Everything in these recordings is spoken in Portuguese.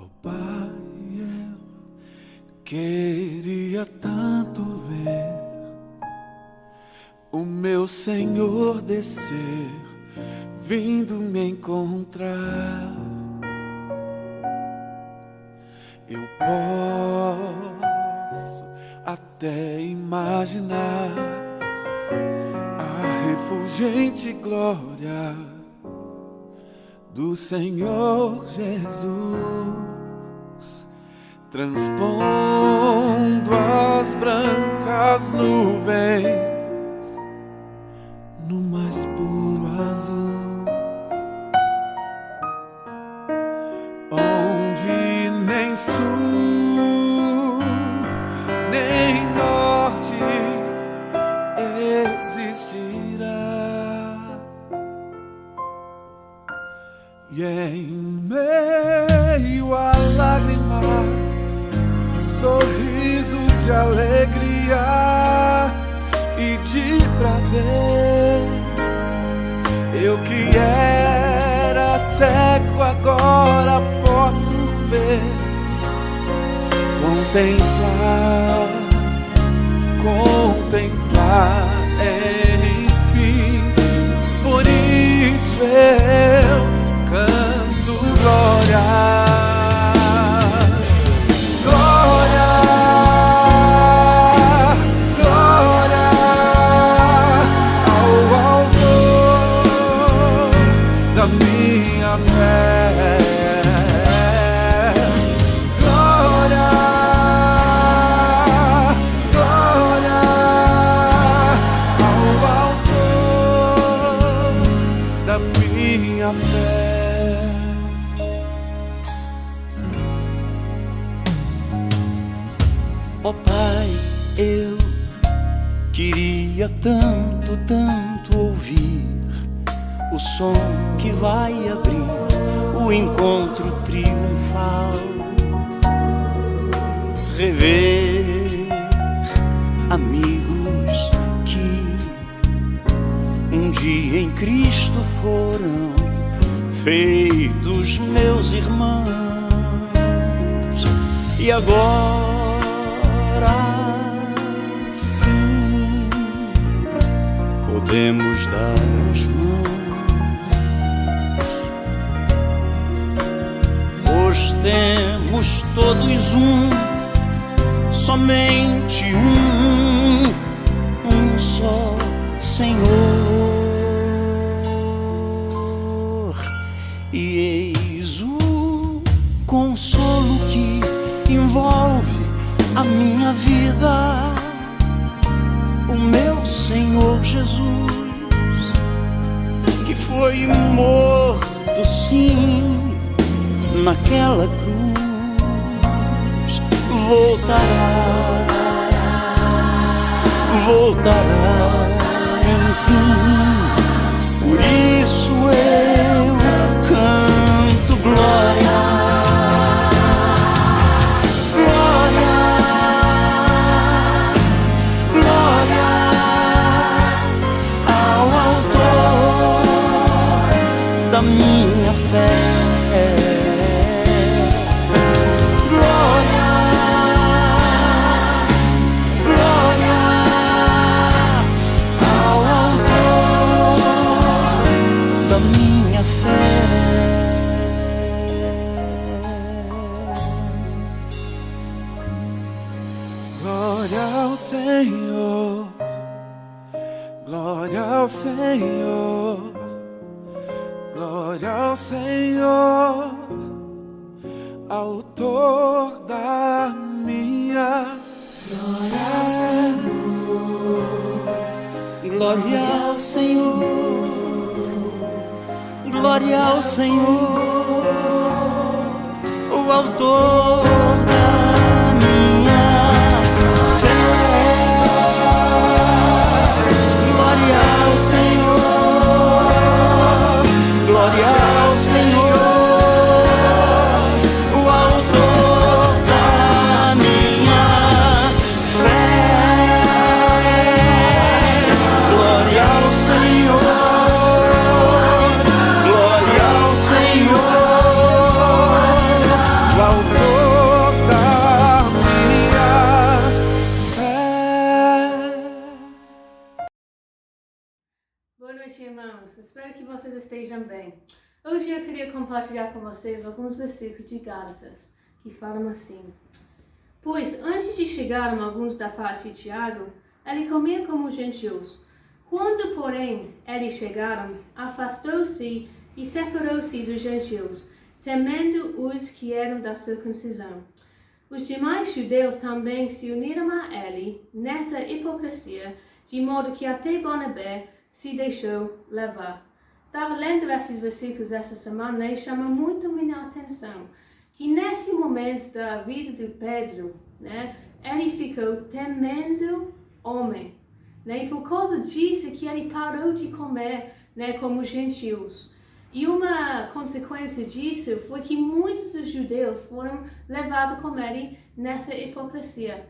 Oh Pai, eu queria tanto ver o meu Senhor descer, vindo me encontrar. Eu posso até imaginar a refulgente glória do Senhor Jesus, transpondo as brancas nuvens no mais puro azul, onde nem sul nem norte existirá. E em meio a lágrimas, sorrisos de alegria e de prazer, eu que era cego agora posso ver, contemplar, enfim. Por isso eu canto glória. Minha fé, glória, glória ao autor da minha fé. Ó Pai, eu queria tanto, tanto ouvir o som que vai abrir o encontro triunfal, rever amigos que um dia em Cristo foram feitos meus irmãos, e agora sim podemos dar as mãos. Temos todos somente um só Senhor, e eis o consolo que envolve a minha vida, o meu Senhor Jesus, que foi morto sim naquela cruz, voltará, enfim. Por isso eu canto glória, glória, glória ao autor da minha fé. Glória ao Senhor, glória ao Senhor, glória ao Senhor, autor da minha. Glória ao Senhor, glória ao Senhor, glória ao Senhor, o autor da minha fé. Glória ao Senhor, glória ao Senhor, o autor da minha fé. Glória ao Senhor, glória ao Senhor, o estejam bem. Hoje eu queria compartilhar com vocês alguns versículos de Gálatas que falam assim. Pois antes de chegarem alguns da parte de Tiago, ele comia como os gentios. Quando, porém, eles chegaram, afastou-se e separou-se dos gentios, temendo os que eram da circuncisão. Os demais judeus também se uniram a ele nessa hipocrisia, de modo que até Barnabé se deixou levar. Estava lendo esses versículos essa semana e chama muito minha atenção que nesse momento da vida de Pedro, né, ele ficou temendo homem. Né, e por causa disso que ele parou de comer, né, como os gentios. E uma consequência disso foi que muitos dos judeus foram levados a comerem nessa hipocrisia.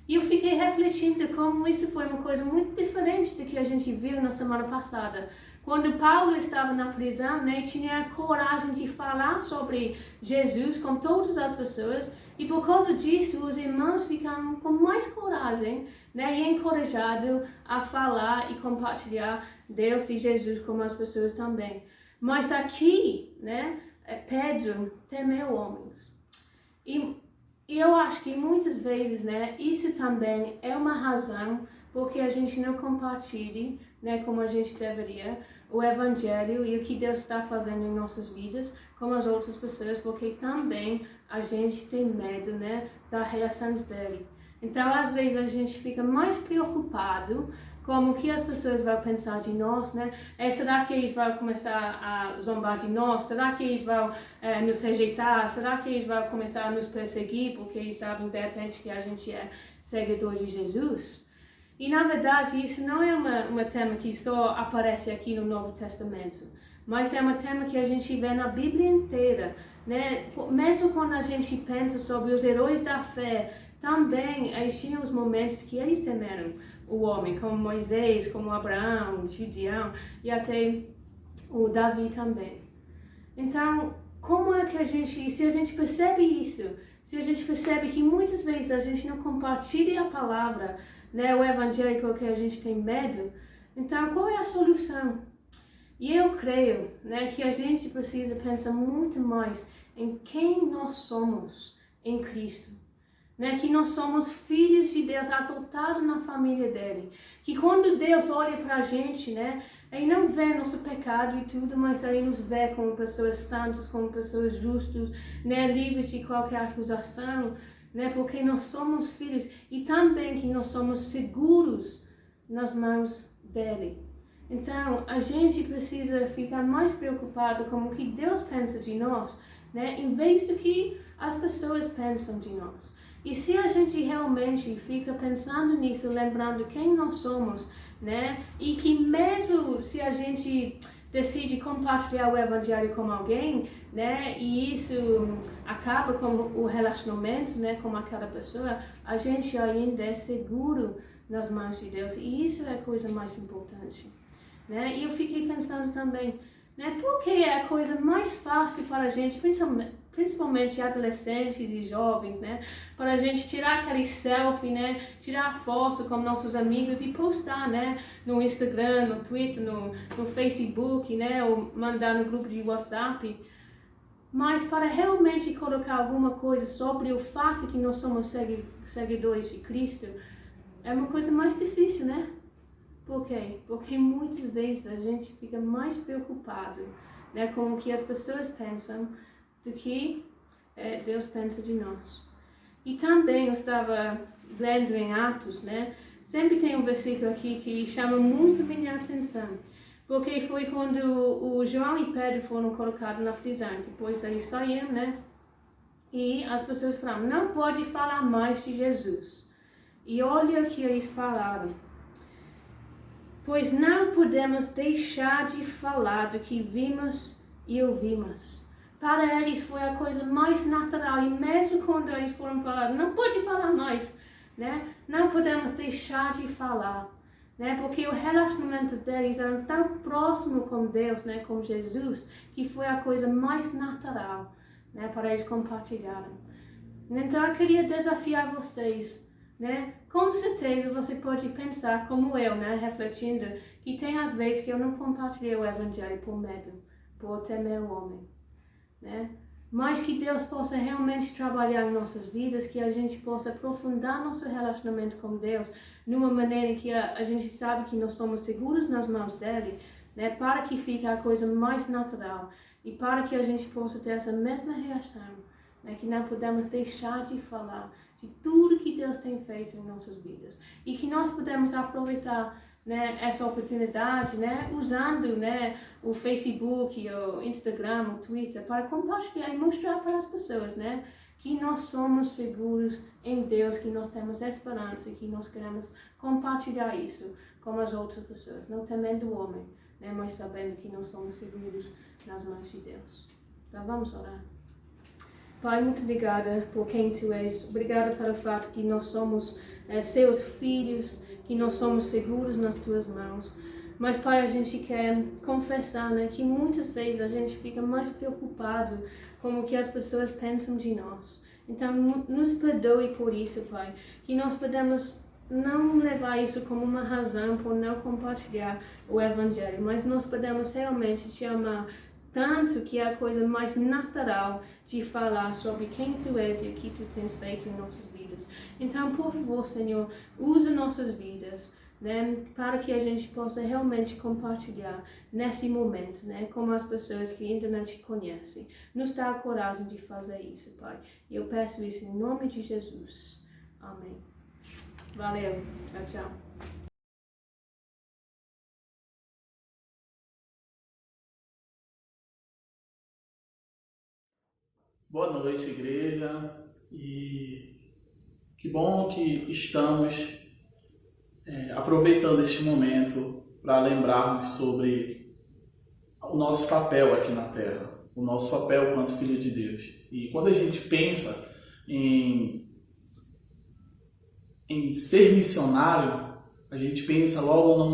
E eu fiquei refletindo como isso foi uma coisa muito diferente do que a gente viu na semana passada. Quando Paulo estava na prisão, né, tinha coragem de falar sobre Jesus com todas as pessoas. E por causa disso, os irmãos ficaram com mais coragem, né, e encorajados a falar e compartilhar Deus e Jesus com as pessoas também. Mas aqui, né, Pedro temeu homens. E eu acho que muitas vezes, né, isso também é uma razão porque a gente não compartilha, né, como a gente deveria, o Evangelho e o que Deus está fazendo em nossas vidas com as outras pessoas, porque também a gente tem medo, né, da reação dele. Então, às vezes, a gente fica mais preocupado com o que as pessoas vão pensar de nós, né? Será que eles vão começar a zombar de nós? Será que eles vão nos rejeitar? Será que eles vão começar a nos perseguir porque eles sabem, de repente, que a gente é seguidor de Jesus? E, na verdade, isso não é uma tema que só aparece aqui no Novo Testamento, mas é um tema que a gente vê na Bíblia inteira, né? Mesmo quando a gente pensa sobre os heróis da fé, também eles tinham os momentos que eles temeram o homem, como Moisés, como Abraão, Gideão e até o Davi também. Então, como é que se a gente percebe isso, se a gente percebe que muitas vezes a gente não compartilha a palavra, né, o evangelho porque a gente tem medo, então qual é a solução? E eu creio, né, que a gente precisa pensar muito mais em quem nós somos em Cristo. Né, que nós somos filhos de Deus, adotados na família dele. Que quando Deus olha para a gente, né, ele não vê nosso pecado e tudo, mas ele nos vê como pessoas santas, como pessoas justas, né, livres de qualquer acusação, né, porque nós somos filhos e também que nós somos seguros nas mãos dele. Então, a gente precisa ficar mais preocupado com o que Deus pensa de nós, né, em vez do que as pessoas pensam de nós. E se a gente realmente fica pensando nisso, lembrando quem nós somos, né? E que mesmo se a gente decide compartilhar o Evangelho com alguém, né? E isso acaba com o relacionamento, né? Com aquela pessoa, a gente ainda é seguro nas mãos de Deus. E isso é a coisa mais importante, né? E eu fiquei pensando também, né? Porque é a coisa mais fácil para a gente, principalmente adolescentes e jovens, né? Para a gente tirar aquele selfie, né? Tirar foto com nossos amigos e postar, né? No Instagram, no Twitter, no Facebook, né? Ou mandar no grupo de WhatsApp. Mas para realmente colocar alguma coisa sobre o fato que nós somos seguidores de Cristo, é uma coisa mais difícil, né? Por quê? Porque muitas vezes a gente fica mais preocupado, né? Com o que as pessoas pensam do que Deus pensa de nós. E também eu estava lendo em Atos, né? Sempre tem um versículo aqui que chama muito minha atenção, porque foi quando o João e Pedro foram colocados na prisão. Depois eles saíram, né? E as pessoas falaram, não pode falar mais de Jesus. E olha o que eles falaram. Pois não podemos deixar de falar do que vimos e ouvimos. Para eles foi a coisa mais natural, e mesmo quando eles foram falar, não pode falar mais, né? Não podemos deixar de falar, né? Porque o relacionamento deles era tão próximo com Deus, né? Com Jesus, que foi a coisa mais natural, né? Para eles compartilharem. Então eu queria desafiar vocês né? Com certeza você pode pensar como eu, né? Refletindo, que tem às vezes que eu não compartilhei o Evangelho por medo, por temer o homem, né? Mas que Deus possa realmente trabalhar em nossas vidas, que a gente possa aprofundar nosso relacionamento com Deus numa maneira em que a gente sabe que nós somos seguros nas mãos dele, né? Para que fique a coisa mais natural e para que a gente possa ter essa mesma reação, né? Que não podemos deixar de falar de tudo que Deus tem feito em nossas vidas e que nós podemos aproveitar, né, essa oportunidade, né, usando, né, o Facebook, o Instagram, o Twitter, para compartilhar e mostrar para as pessoas, né, que nós somos seguros em Deus, que nós temos esperança e que nós queremos compartilhar isso com as outras pessoas, não temendo o homem, né, mas sabendo que nós somos seguros nas mãos de Deus. Então vamos orar. Pai, muito obrigada por quem Tu és. Obrigada pelo fato que nós somos seus filhos, que nós somos seguros nas Tuas mãos. Mas, Pai, a gente quer confessar, né, que muitas vezes a gente fica mais preocupado com o que as pessoas pensam de nós. Então, nos perdoe por isso, Pai, que nós podemos não levar isso como uma razão por não compartilhar o Evangelho, mas nós podemos realmente Te amar tanto que é a coisa mais natural de falar sobre quem Tu és e o que Tu tens feito em nossas vidas. Então, por favor, Senhor, usa nossas vidas, né, para que a gente possa realmente compartilhar nesse momento, né, com as pessoas que ainda não Te conhecem. Nos dá a coragem de fazer isso, Pai. E eu peço isso em nome de Jesus. Amém. Valeu. Tchau, tchau. Boa noite, igreja, e que bom que estamos aproveitando este momento para lembrarmos sobre o nosso papel aqui na Terra, o nosso papel quanto filho de Deus. E quando a gente pensa em ser missionário, a gente pensa logo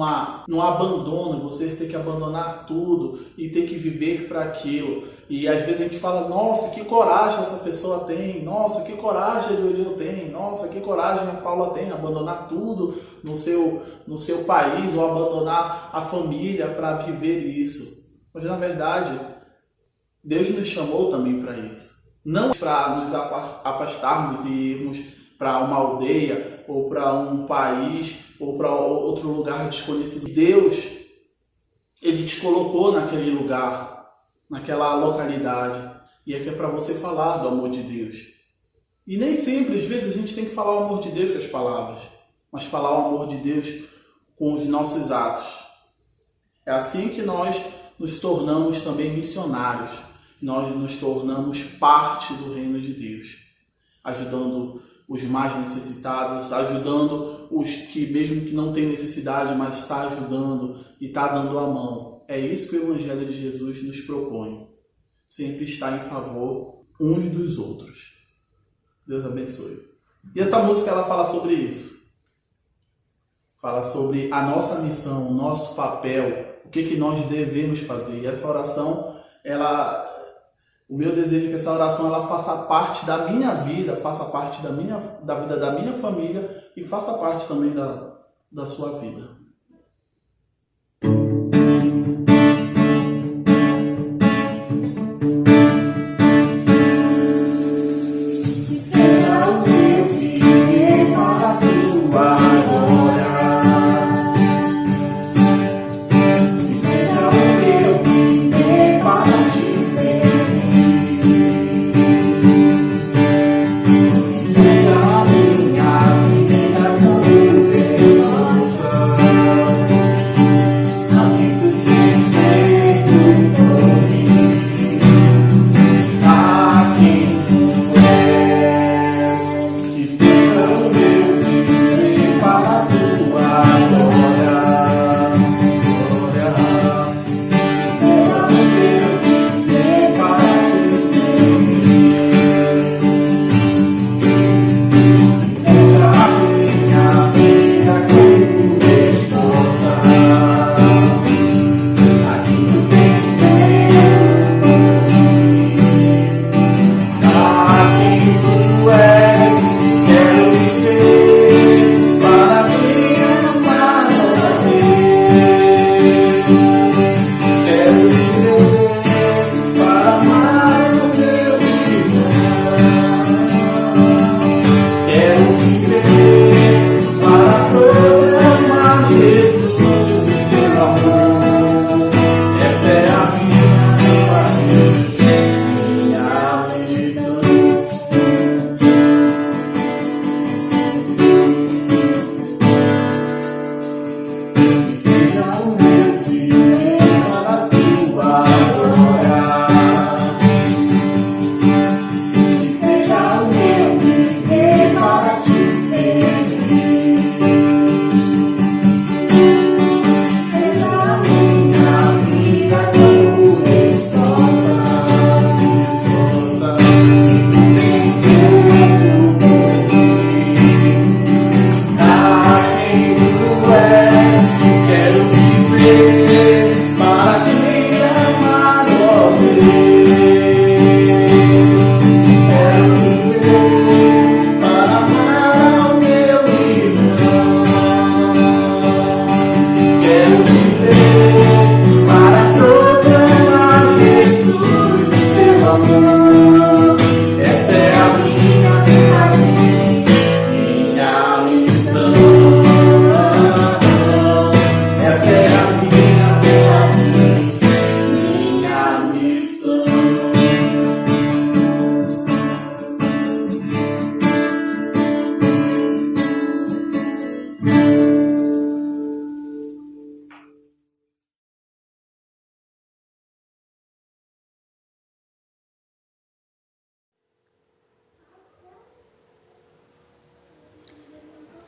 num abandono, você ter que abandonar tudo e ter que viver para aquilo. E às vezes a gente fala, nossa, que coragem essa pessoa tem, nossa, que coragem a Deus tem, nossa, que coragem a Paula tem, abandonar tudo no seu país ou abandonar a família para viver isso. Mas na verdade, Deus nos chamou também para isso. Não para nos afastarmos e irmos para uma aldeia ou para um país ou para outro lugar desconhecido. Deus, Ele te colocou naquele lugar, naquela localidade, e é que é para você falar do amor de Deus. E nem sempre, às vezes, a gente tem que falar o amor de Deus com as palavras, mas falar o amor de Deus com os nossos atos. É assim que nós nos tornamos também missionários, nós nos tornamos parte do reino de Deus, ajudando os mais necessitados, ajudando os que mesmo que não têm necessidade, mas está ajudando e está dando a mão. É isso que o Evangelho de Jesus nos propõe. Sempre estar em favor uns dos outros. Deus abençoe. E essa música ela fala sobre isso. Fala sobre a nossa missão, o nosso papel, o que nós devemos fazer. E essa oração, o meu desejo é que essa oração ela faça parte da minha vida, faça parte da vida da minha família e faça parte também da sua vida. Seja a minha vida, como Deus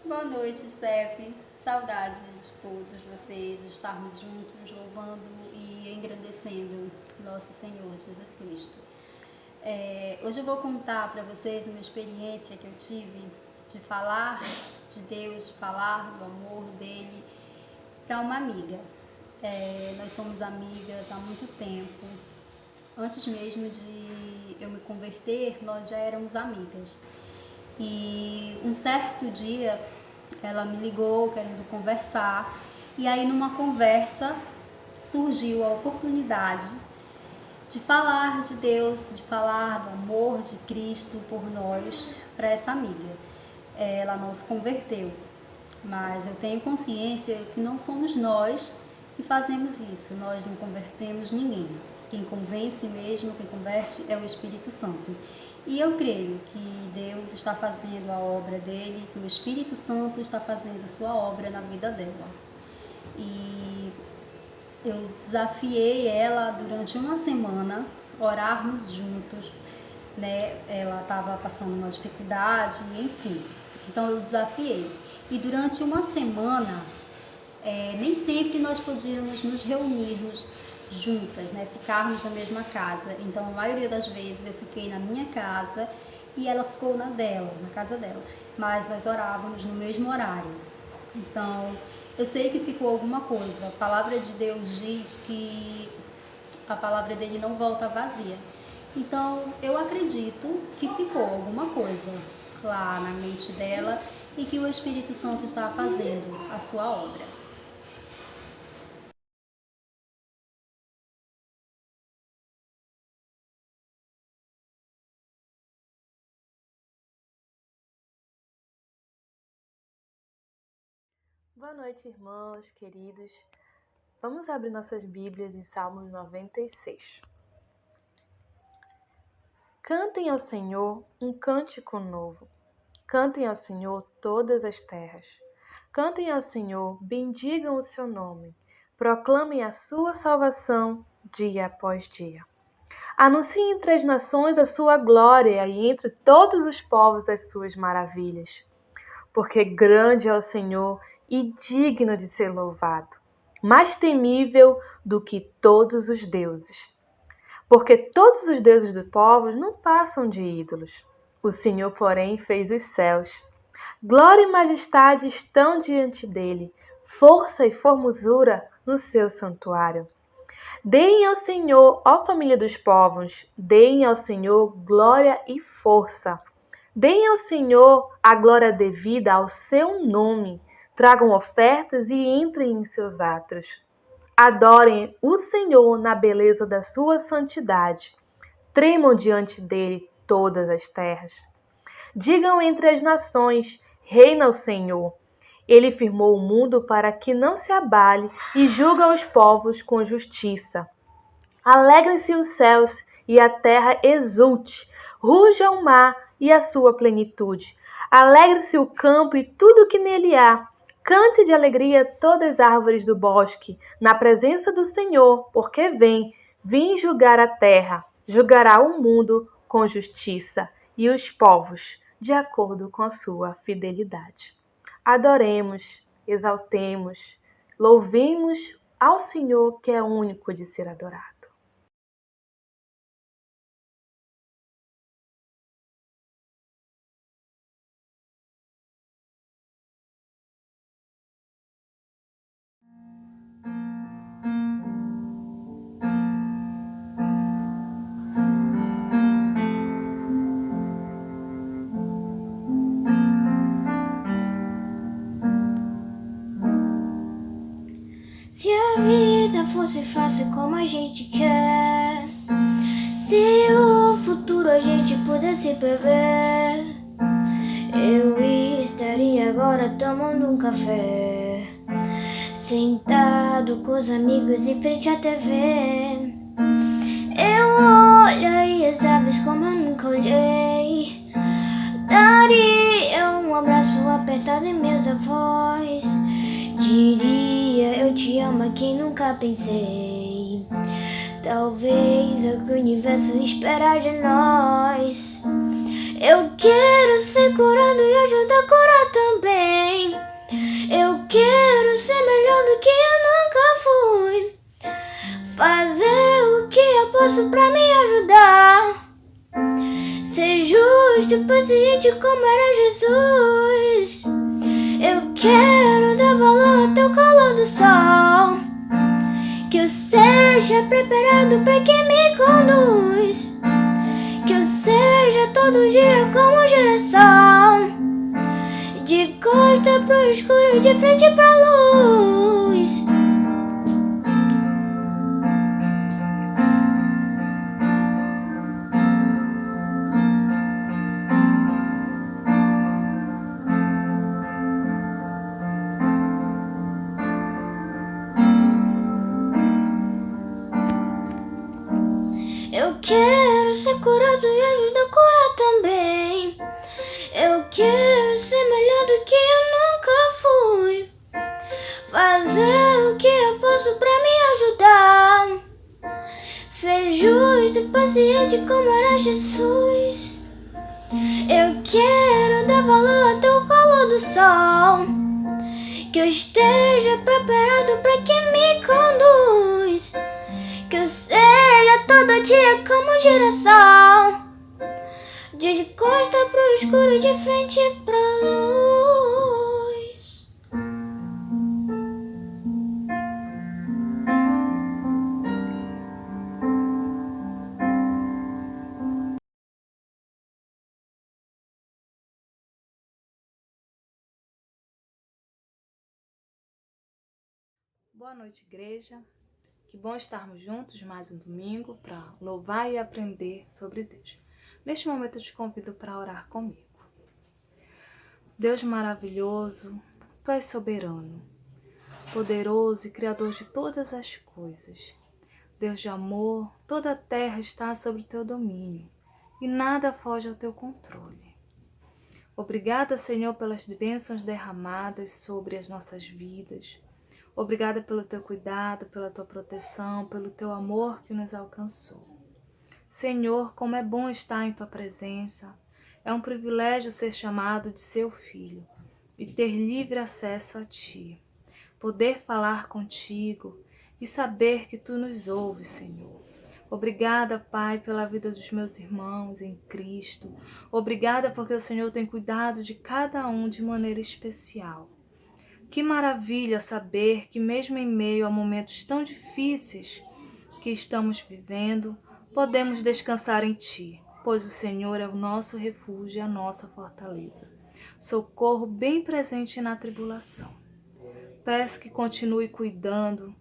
Boa noite, Cef. Saudade de todos vocês, de estarmos juntos, louvando e engrandecendo nosso Senhor Jesus Cristo. Hoje eu vou contar para vocês uma experiência que eu tive de falar de Deus, de falar do amor dele para uma amiga. Nós somos amigas há muito tempo. Antes mesmo de eu me converter, nós já éramos amigas. E um certo dia ela me ligou querendo conversar, e aí numa conversa surgiu a oportunidade de falar de Deus, de falar do amor de Cristo por nós para essa amiga. Ela não se converteu, mas eu tenho consciência que não somos nós que fazemos isso, nós não convertemos ninguém. Quem convence mesmo, quem converte é o Espírito Santo. E eu creio que Deus está fazendo a obra dele, que o Espírito Santo está fazendo a sua obra na vida dela. E eu desafiei ela durante uma semana, orarmos juntos, né? Ela estava passando uma dificuldade, enfim. Então eu desafiei. E durante uma semana, nem sempre nós podíamos nos reunirmos juntas, né? Ficarmos na mesma casa. Então a maioria das vezes eu fiquei na minha casa e ela ficou na dela, na casa dela. Mas nós orávamos no mesmo horário. Então eu sei que ficou alguma coisa. A palavra de Deus diz que a palavra dele não volta vazia. Então eu acredito que ficou alguma coisa lá na mente dela e que o Espírito Santo está fazendo a sua obra. Boa noite, irmãos, queridos. Vamos abrir nossas Bíblias em Salmos 96. Cantem ao Senhor um cântico novo. Cantem ao Senhor todas as terras. Cantem ao Senhor, bendigam o seu nome. Proclamem a sua salvação dia após dia. Anunciem entre as nações a sua glória e entre todos os povos as suas maravilhas. Porque grande é o Senhor e digno de ser louvado, mais temível do que todos os deuses. Porque todos os deuses dos povos não passam de ídolos. O Senhor, porém, fez os céus. Glória e majestade estão diante dele, força e formosura no seu santuário. Deem ao Senhor, ó família dos povos, deem ao Senhor glória e força. Deem ao Senhor a glória devida ao seu nome. Tragam ofertas e entrem em seus atos. Adorem o Senhor na beleza da sua santidade. Tremam diante dele todas as terras. Digam entre as nações, reina o Senhor. Ele firmou o mundo para que não se abale e julga os povos com justiça. Alegrem-se os céus e a terra exulte. Ruja o mar e a sua plenitude. Alegre-se o campo e tudo que nele há. Cante de alegria todas as árvores do bosque, na presença do Senhor, porque vem julgar a terra, julgará o mundo com justiça e os povos de acordo com a sua fidelidade. Adoremos, exaltemos, louvemos ao Senhor que é único de ser adorado. Se a vida fosse fácil como a gente quer, se o futuro a gente pudesse prever, eu estaria agora tomando um café, sentado com os amigos em frente à TV. Eu olharia as aves como eu nunca olhei, daria um abraço apertado em meus avós, diria eu te amo a quem nunca pensei. Talvez é o que o universo espera de nós. Eu quero ser curado e ajudar a curar também. justo e paciente como era Jesus. Eu quero dar valor ao teu calor do sol, que eu seja preparado para quem me conduz, que eu seja todo dia como geração, de costa pro escuro, de frente pra luz. Eu quero ser curado e ajudar a curar também. Eu quero ser melhor do que eu nunca fui, fazer o que eu posso pra me ajudar, ser justo e paciente como era Jesus. Eu quero dar valor ao teu calor do sol, que eu esteja preparado pra quem me conduz, que eu seja todo dia como geração, de costa pro escuro, de frente pra luz. Boa noite, igreja. Que bom estarmos juntos mais um domingo para louvar e aprender sobre Deus. Neste momento eu te convido para orar comigo. Deus maravilhoso, Tu és soberano, poderoso e criador de todas as coisas. Deus de amor, toda a terra está sob o Teu domínio e nada foge ao Teu controle. Obrigada, Senhor, pelas bênçãos derramadas sobre as nossas vidas. Obrigada pelo Teu cuidado, pela Tua proteção, pelo Teu amor que nos alcançou. Senhor, como é bom estar em Tua presença. É um privilégio ser chamado de Seu filho e ter livre acesso a Ti. Poder falar contigo e saber que Tu nos ouves, Senhor. Obrigada, Pai, pela vida dos meus irmãos em Cristo. Obrigada porque o Senhor tem cuidado de cada um de maneira especial. Que maravilha saber que mesmo em meio a momentos tão difíceis que estamos vivendo, podemos descansar em Ti, pois o Senhor é o nosso refúgio e a nossa fortaleza. Socorro bem presente na tribulação. Peço que continue cuidando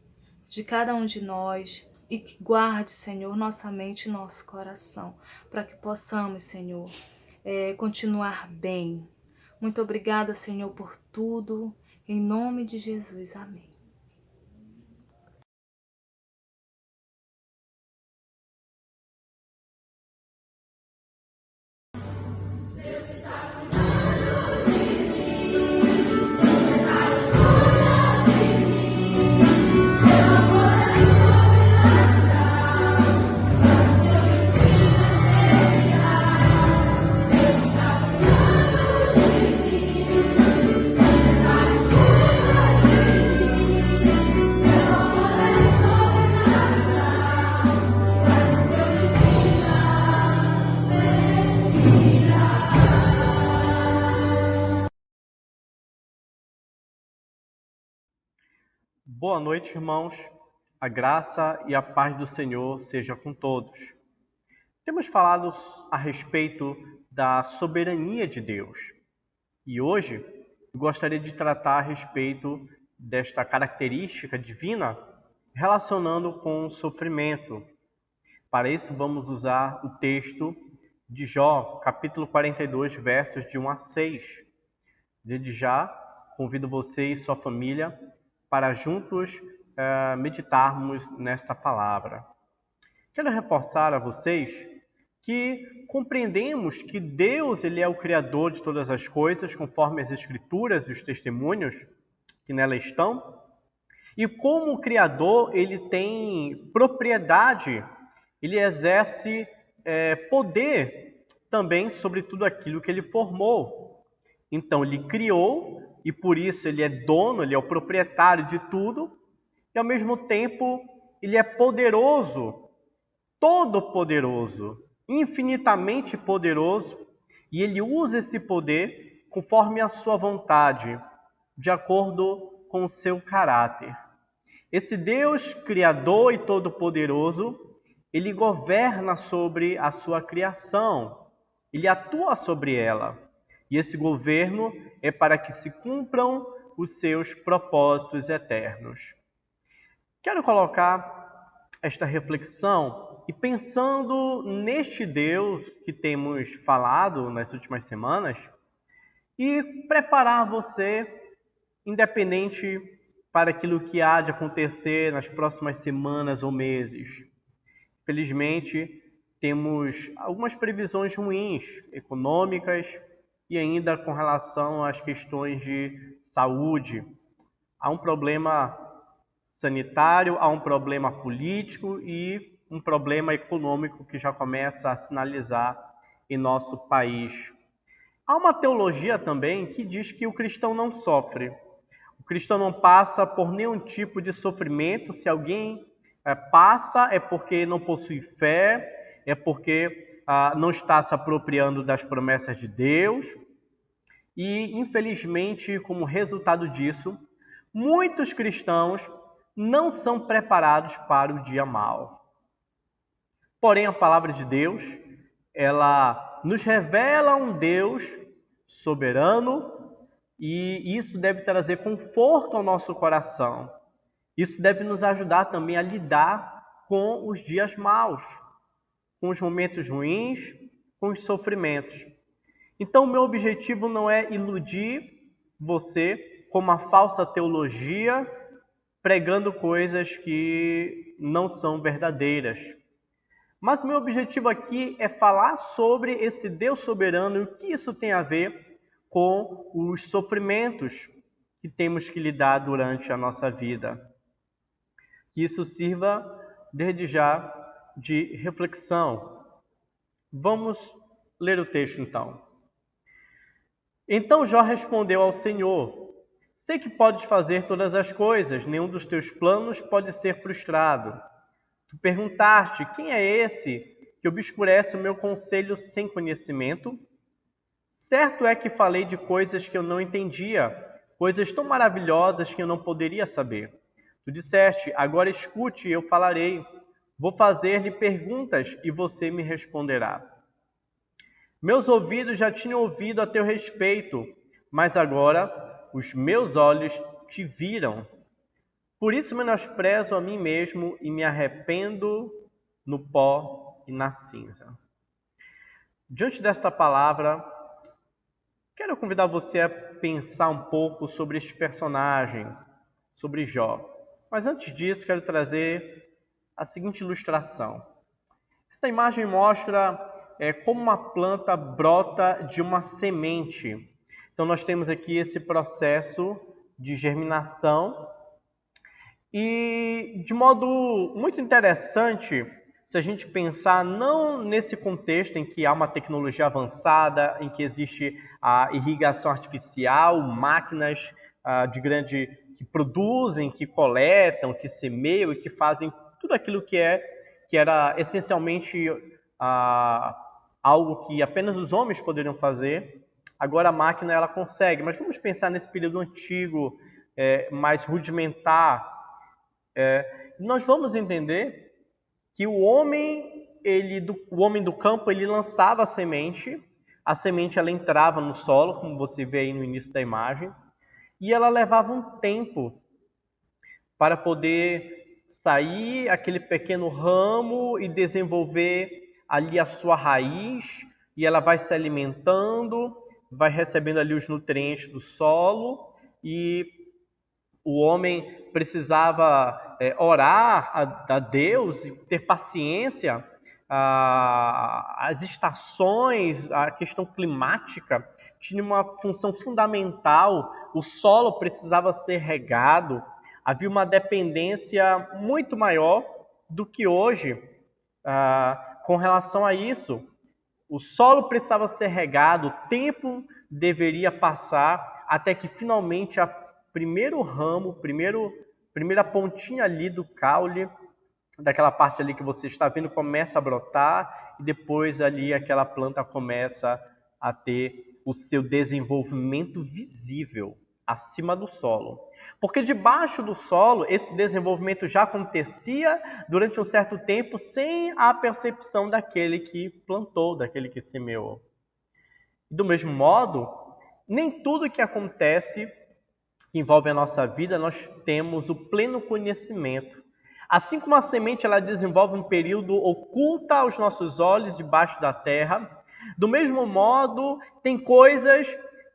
de cada um de nós e que guarde, Senhor, nossa mente e nosso coração, para que possamos, Senhor, continuar bem. Muito obrigada, Senhor, por tudo. Em nome de Jesus, amém. Boa noite, irmãos. A graça e a paz do Senhor seja com todos. Temos falado a respeito da soberania de Deus. E hoje eu gostaria de tratar a respeito desta característica divina relacionando com o sofrimento. Para isso vamos usar o texto de Jó, capítulo 42, versos de 1 a 6. Desde já, convido você e sua família para juntos meditarmos nesta palavra. Quero reforçar a vocês que compreendemos que Deus ele é o Criador de todas as coisas, conforme as Escrituras e os testemunhos que nela estão. E como Criador, ele tem propriedade, ele exerce poder também sobre tudo aquilo que ele formou. Então, ele criou e por isso ele é dono, ele é o proprietário de tudo. E ao mesmo tempo, ele é poderoso, todo-poderoso, infinitamente poderoso. e ele usa esse poder conforme a sua vontade, de acordo com o seu caráter. Esse Deus criador e todo-poderoso, ele governa sobre a sua criação, ele atua sobre ela. E esse governo é para que se cumpram os seus propósitos eternos. Quero colocar esta reflexão e pensando neste Deus que temos falado nas últimas semanas e preparar você, independente para aquilo que há de acontecer nas próximas semanas ou meses. Felizmente, temos algumas previsões ruins, econômicas e ainda com relação às questões de saúde. Há um problema sanitário, há um problema político e um problema econômico que já começa a sinalizar em nosso país. Há uma teologia também que diz que o cristão não sofre. O cristão não passa por nenhum tipo de sofrimento. Se alguém passa, é porque não possui fé, é porque não está se apropriando das promessas de Deus. E, infelizmente, como resultado disso, muitos cristãos não são preparados para o dia mau. Porém, a palavra de Deus, ela nos revela um Deus soberano e isso deve trazer conforto ao nosso coração. Isso deve nos ajudar também a lidar com os dias maus, com os momentos ruins, com os sofrimentos. Então, o meu objetivo não é iludir você com uma falsa teologia, pregando coisas que não são verdadeiras. Mas o meu objetivo aqui é falar sobre esse Deus soberano e o que isso tem a ver com os sofrimentos que temos que lidar durante a nossa vida. Que isso sirva, desde já, de reflexão. Vamos ler o texto, então. Então Jó respondeu ao Senhor: sei que podes fazer todas as coisas, nenhum dos teus planos pode ser frustrado. Tu perguntaste: quem é esse que obscurece o meu conselho sem conhecimento? Certo é que falei de coisas que eu não entendia, coisas tão maravilhosas que eu não poderia saber. Tu disseste: agora escute, eu falarei. Vou fazer-lhe perguntas e você me responderá. Meus ouvidos já tinham ouvido a teu respeito, mas agora os meus olhos te viram. Por isso menosprezo a mim mesmo e me arrependo no pó e na cinza. Diante desta palavra, quero convidar você a pensar um pouco sobre este personagem, sobre Jó. Mas antes disso, quero trazer a seguinte ilustração. Esta imagem mostra como uma planta brota de uma semente. Então, nós temos aqui esse processo de germinação. E, de modo muito interessante, se a gente pensar não nesse contexto em que há uma tecnologia avançada, em que existe a irrigação artificial, máquinas que produzem, que coletam, que semeiam e que fazem tudo aquilo que era essencialmente algo que apenas os homens poderiam fazer. Agora a máquina ela consegue, mas vamos pensar nesse período antigo, mais rudimentar. Nós vamos entender que o homem do campo ele lançava a semente ela entrava no solo, como você vê aí no início da imagem, e ela levava um tempo para poder sair aquele pequeno ramo e desenvolver ali a sua raiz, e ela vai se alimentando, vai recebendo ali os nutrientes do solo, e o homem precisava orar a Deus e ter paciência. As estações, a questão climática tinha uma função fundamental. O solo precisava ser regado. Havia uma dependência muito maior do que hoje com relação a isso. O solo precisava ser regado, o tempo deveria passar até que finalmente a primeiro ramo, primeira pontinha ali do caule, daquela parte ali que você está vendo, começa a brotar e depois ali aquela planta começa a ter o seu desenvolvimento visível acima do solo. Porque debaixo do solo, esse desenvolvimento já acontecia durante um certo tempo sem a percepção daquele que plantou, daquele que semeou. Do mesmo modo, nem tudo que acontece, que envolve a nossa vida, nós temos o pleno conhecimento. Assim como a semente ela desenvolve um período oculta aos nossos olhos debaixo da terra, do mesmo modo, tem coisas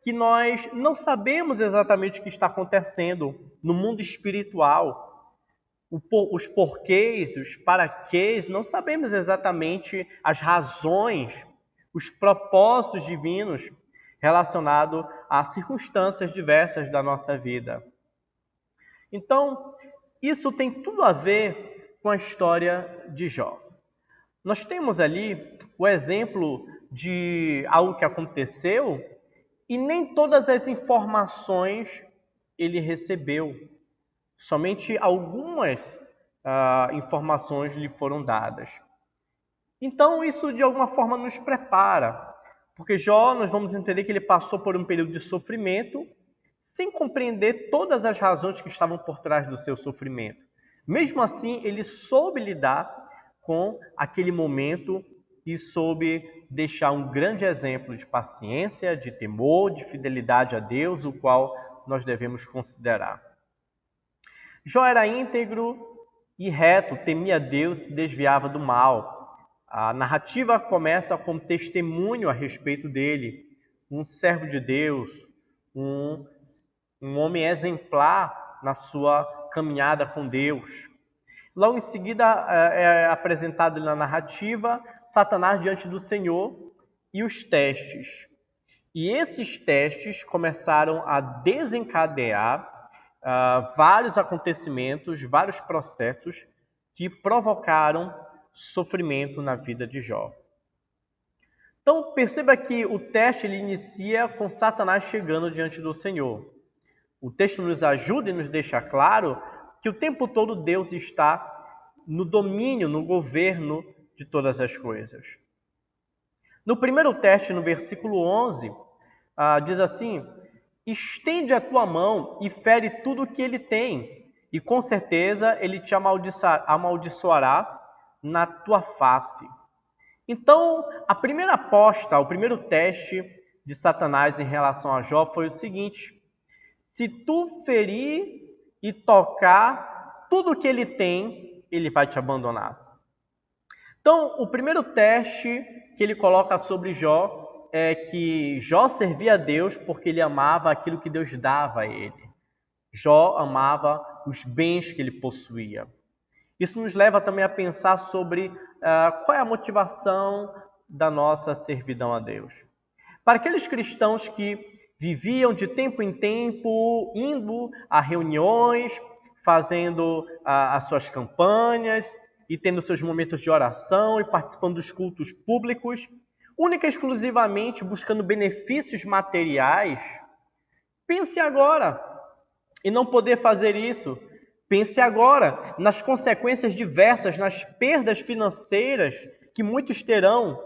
que nós não sabemos exatamente o que está acontecendo no mundo espiritual. Os porquês, os paraquês, não sabemos exatamente as razões, os propósitos divinos relacionados a circunstâncias diversas da nossa vida. Então, isso tem tudo a ver com a história de Jó. Nós temos ali o exemplo de algo que aconteceu e nem todas as informações ele recebeu. Somente algumas informações lhe foram dadas. Então, isso de alguma forma nos prepara. Porque Jó, nós vamos entender que ele passou por um período de sofrimento sem compreender todas as razões que estavam por trás do seu sofrimento. Mesmo assim, ele soube lidar com aquele momento e soube deixar um grande exemplo de paciência, de temor, de fidelidade a Deus, o qual nós devemos considerar. Jó era íntegro e reto, temia Deus, se desviava do mal. A narrativa começa com testemunho a respeito dele, um servo de Deus, um homem exemplar na sua caminhada com Deus. Logo em seguida é apresentado na narrativa Satanás diante do Senhor e os testes. E esses testes começaram a desencadear vários acontecimentos, vários processos que provocaram sofrimento na vida de Jó. Então perceba que o teste ele inicia com Satanás chegando diante do Senhor. O texto nos ajuda e nos deixa claro que o tempo todo Deus está no domínio, no governo de todas as coisas. No primeiro teste, no versículo 11, diz assim: estende a tua mão e fere tudo o que ele tem, e com certeza ele te amaldiçoará na tua face. Então, a primeira aposta, o primeiro teste de Satanás em relação a Jó foi o seguinte: se tu ferir e tocar tudo o que ele tem, ele vai te abandonar. Então, o primeiro teste que ele coloca sobre Jó é que Jó servia a Deus porque ele amava aquilo que Deus dava a ele. Jó amava os bens que ele possuía. Isso nos leva também a pensar sobre qual é a motivação da nossa servidão a Deus. Para aqueles cristãos que viviam de tempo em tempo, indo a reuniões, fazendo as suas campanhas e tendo seus momentos de oração e participando dos cultos públicos, única e exclusivamente buscando benefícios materiais, pense agora em não poder fazer isso. Pense agora nas consequências diversas, nas perdas financeiras que muitos terão.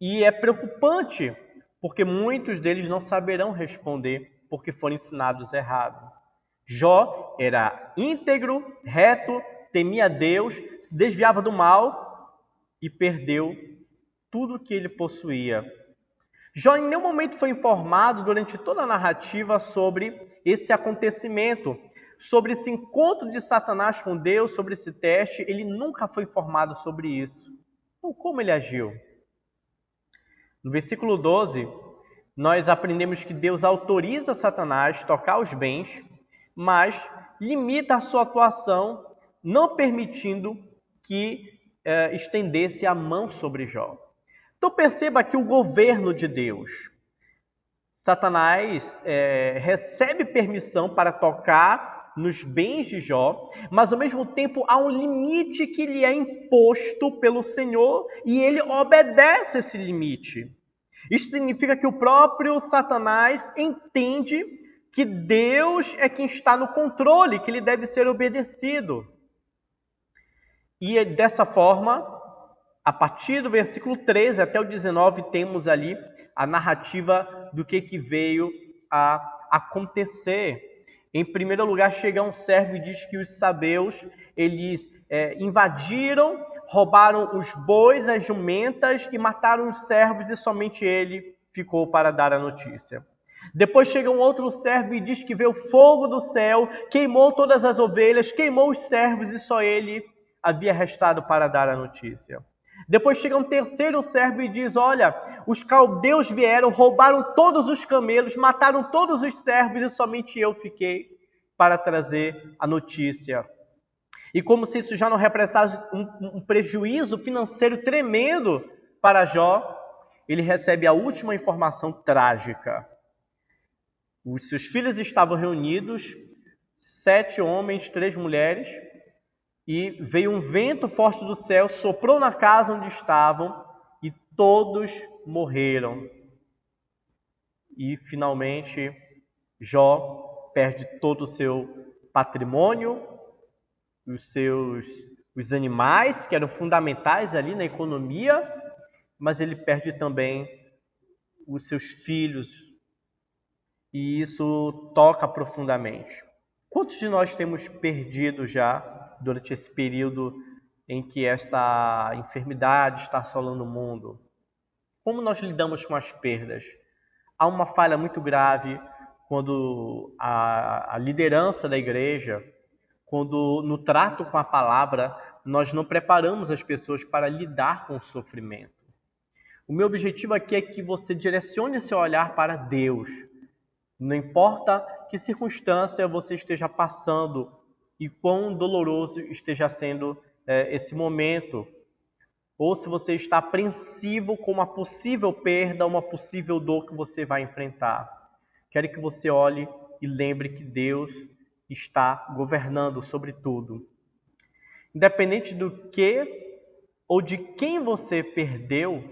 E é preocupante, porque muitos deles não saberão responder porque foram ensinados errado. Jó era íntegro, reto, temia Deus, se desviava do mal e perdeu tudo o que ele possuía. Jó em nenhum momento foi informado durante toda a narrativa sobre esse acontecimento, sobre esse encontro de Satanás com Deus, sobre esse teste. Ele nunca foi informado sobre isso. Então, como ele agiu? No versículo 12, nós aprendemos que Deus autoriza Satanás a tocar os bens, mas limita a sua atuação, não permitindo que estendesse a mão sobre Jó. Então perceba aqui o governo de Deus. Satanás recebe permissão para tocar nos bens de Jó, mas ao mesmo tempo há um limite que lhe é imposto pelo Senhor e ele obedece esse limite. Isso significa que o próprio Satanás entende que Deus é quem está no controle, que ele deve ser obedecido. E dessa forma, A partir do versículo 13 até o 19, temos ali a narrativa do que veio a acontecer. Em primeiro lugar, chega um servo e diz que os sabeus, eles invadiram, roubaram os bois, as jumentas e mataram os servos, e somente ele ficou para dar a notícia. Depois chega um outro servo e diz que veio fogo do céu, queimou todas as ovelhas, queimou os servos, e só ele havia restado para dar a notícia. Depois chega um terceiro servo e diz: olha, os caldeus vieram, roubaram todos os camelos, mataram todos os servos, e somente eu fiquei para trazer a notícia. E como se isso já não representasse um prejuízo financeiro tremendo para Jó, ele recebe a última informação trágica. Os seus filhos estavam reunidos, 7 homens, 3 mulheres, e veio um vento forte do céu, soprou na casa onde estavam, e todos morreram. E, finalmente, Jó perde todo o seu patrimônio, os animais, que eram fundamentais ali na economia, mas ele perde também os seus filhos, e isso toca profundamente. Quantos de nós temos perdido já durante esse período em que esta enfermidade está assolando o mundo? Como nós lidamos com as perdas? Há uma falha muito grave quando a liderança da igreja, quando no trato com a palavra, nós não preparamos as pessoas para lidar com o sofrimento. O meu objetivo aqui é que você direcione seu olhar para Deus. Não importa que circunstância você esteja passando e quão doloroso esteja sendo esse momento, ou se você está apreensivo com uma possível perda, uma possível dor que você vai enfrentar. Quero que você olhe e lembre que Deus está governando sobre tudo. Independente do que ou de quem você perdeu,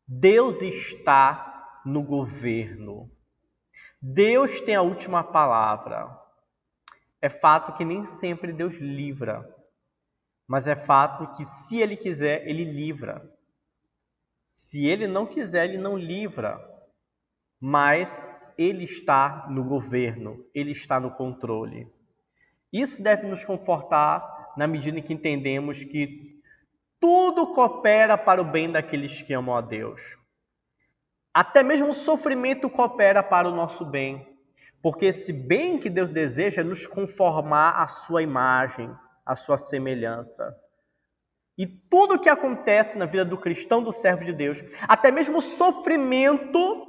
Deus está no governo. Deus tem a última palavra. É fato que nem sempre Deus livra, mas é fato que se Ele quiser, Ele livra. Se Ele não quiser, Ele não livra. Mas Ele está no governo, Ele está no controle. Isso deve nos confortar na medida em que entendemos que tudo coopera para o bem daqueles que amam a Deus. Até mesmo o sofrimento coopera para o nosso bem. Porque esse bem que Deus deseja é nos conformar à sua imagem, à sua semelhança. E tudo o que acontece na vida do cristão, do servo de Deus, até mesmo o sofrimento,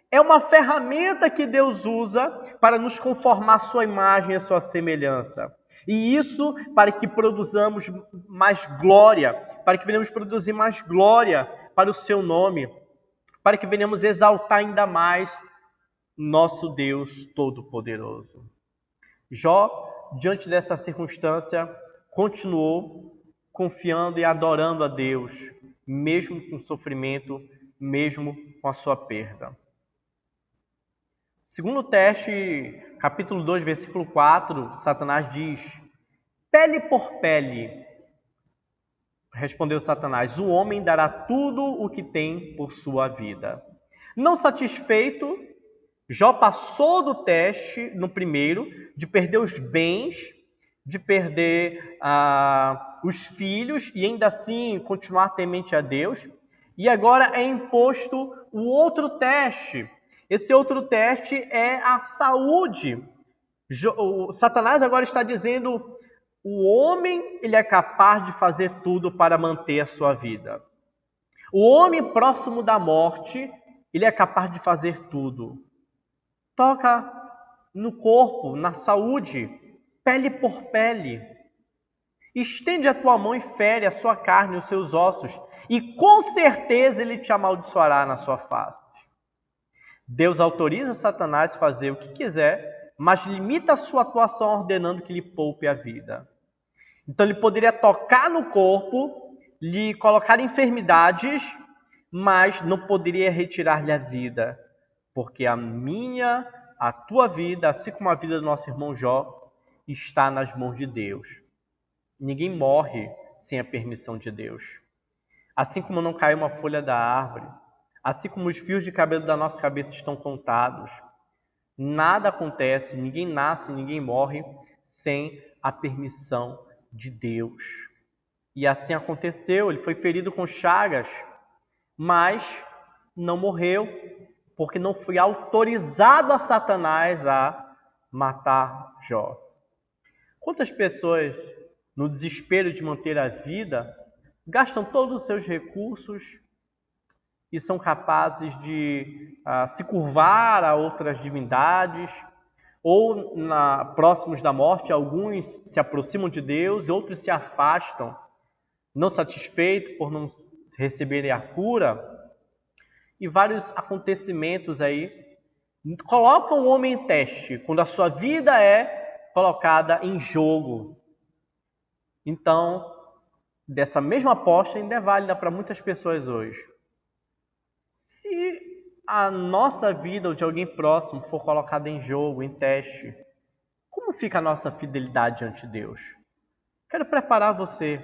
é uma ferramenta que Deus usa para nos conformar à sua imagem e à sua semelhança. E isso para que produzamos mais glória, para que venhamos produzir mais glória para o seu nome, para que venhamos exaltar ainda mais nosso Deus Todo-Poderoso. Jó, diante dessa circunstância, continuou confiando e adorando a Deus, mesmo com sofrimento, mesmo com a sua perda. Segundo teste, capítulo 2, versículo 4, Satanás diz: pele por pele. Respondeu Satanás: o homem dará tudo o que tem por sua vida. Não satisfeito, Jó passou do teste, no primeiro, de perder os bens, de perder os filhos e ainda assim continuar temente a Deus. E agora é imposto o outro teste. Esse outro teste é a saúde. Satanás agora está dizendo: o homem ele é capaz de fazer tudo para manter a sua vida. O homem próximo da morte, ele é capaz de fazer tudo. Toca no corpo, na saúde, pele por pele. Estende a tua mão e fere a sua carne, os seus ossos, e com certeza ele te amaldiçoará na sua face. Deus autoriza Satanás a fazer o que quiser, mas limita a sua atuação ordenando que lhe poupe a vida. Então ele poderia tocar no corpo, lhe colocar enfermidades, mas não poderia retirar-lhe a vida. Porque a tua vida, assim como a vida do nosso irmão Jó, está nas mãos de Deus. Ninguém morre sem a permissão de Deus. assim como não cai uma folha da árvore, assim como os fios de cabelo da nossa cabeça estão contados. Nada acontece, ninguém nasce, ninguém morre sem a permissão de Deus. E assim aconteceu, ele foi ferido com chagas, mas não morreu, porque não foi autorizado a Satanás a matar Jó. Quantas pessoas, no desespero de manter a vida, gastam todos os seus recursos e são capazes de se curvar a outras divindades, ou próximos da morte, alguns se aproximam de Deus, outros se afastam, não satisfeitos por não receberem a cura, e vários acontecimentos aí colocam o homem em teste, quando a sua vida é colocada em jogo. Então, dessa mesma aposta ainda é válida para muitas pessoas hoje. Se a nossa vida ou de alguém próximo for colocada em jogo, em teste, como fica a nossa fidelidade ante Deus? Quero preparar você.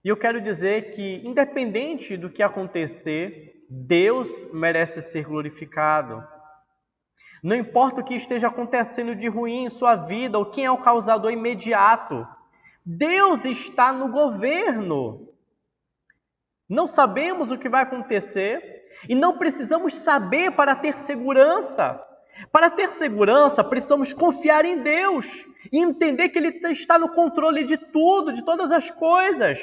E eu quero dizer que, independente do que acontecer, Deus merece ser glorificado. Não importa o que esteja acontecendo de ruim em sua vida ou quem é o causador imediato, Deus está no governo. Não sabemos o que vai acontecer e não precisamos saber para ter segurança. Para ter segurança, precisamos confiar em Deus e entender que Ele está no controle de tudo, de todas as coisas.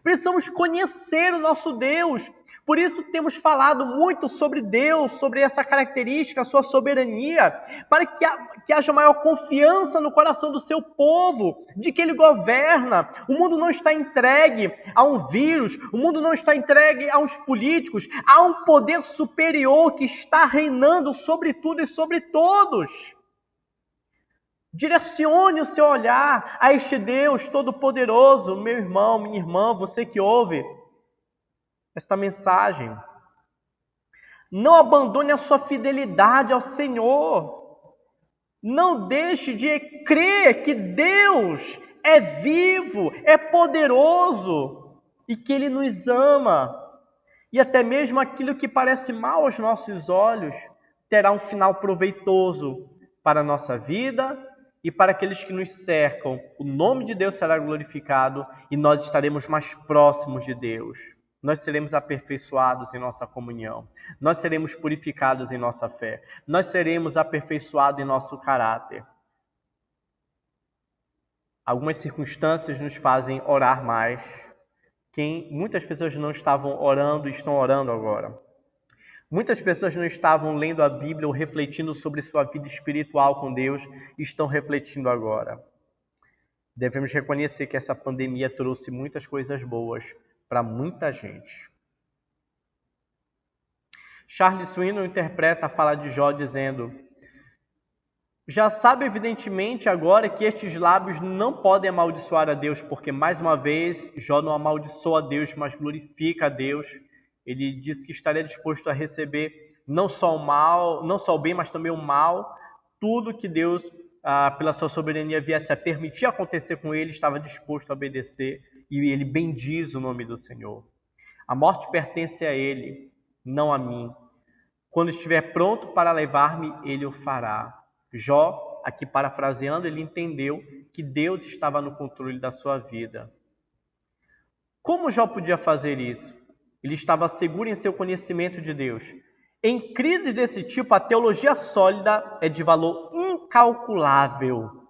Precisamos conhecer o nosso Deus. Por isso temos falado muito sobre Deus, sobre essa característica, a sua soberania, para que haja maior confiança no coração do seu povo, de que Ele governa. O mundo não está entregue a um vírus, o mundo não está entregue a uns políticos, há um poder superior que está reinando sobre tudo e sobre todos. Direcione o seu olhar a este Deus Todo-Poderoso, meu irmão, minha irmã, você que ouve esta mensagem. Não abandone a sua fidelidade ao Senhor. Não deixe de crer que Deus é vivo, é poderoso e que Ele nos ama. E até mesmo aquilo que parece mal aos nossos olhos terá um final proveitoso para a nossa vida e para aqueles que nos cercam. O nome de Deus será glorificado e nós estaremos mais próximos de Deus. Nós seremos aperfeiçoados em nossa comunhão. Nós seremos purificados em nossa fé. Nós seremos aperfeiçoados em nosso caráter. Algumas circunstâncias nos fazem orar mais. Muitas pessoas não estavam orando e estão orando agora. Muitas pessoas não estavam lendo a Bíblia ou refletindo sobre sua vida espiritual com Deus e estão refletindo agora. Devemos reconhecer que essa pandemia trouxe muitas coisas boas para muita gente. Charles Swindoll interpreta a fala de Jó dizendo: já sabe evidentemente agora que estes lábios não podem amaldiçoar a Deus, porque mais uma vez Jó não amaldiçoa a Deus, mas glorifica a Deus. Ele disse que estaria disposto a receber não só o mal, não só o bem, mas também o mal. Tudo que Deus, pela sua soberania, viesse a permitir acontecer com ele, estava disposto a obedecer. E ele bendiz o nome do Senhor. A morte pertence a Ele, não a mim. Quando estiver pronto para levar-me, Ele o fará. Jó, aqui parafraseando, ele entendeu que Deus estava no controle da sua vida. Como Jó podia fazer isso? Ele estava seguro em seu conhecimento de Deus. Em crises desse tipo, a teologia sólida é de valor incalculável.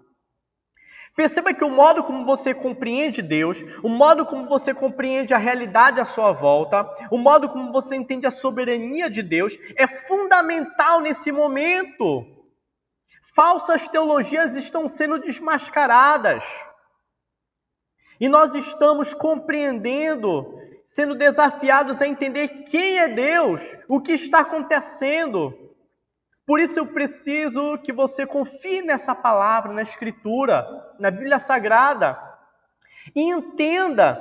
Perceba que o modo como você compreende Deus, o modo como você compreende a realidade à sua volta, o modo como você entende a soberania de Deus é fundamental nesse momento. Falsas teologias estão sendo desmascaradas. E nós estamos compreendendo, sendo desafiados a entender quem é Deus, o que está acontecendo. Por isso eu preciso que você confie nessa palavra, na Escritura, na Bíblia Sagrada. E entenda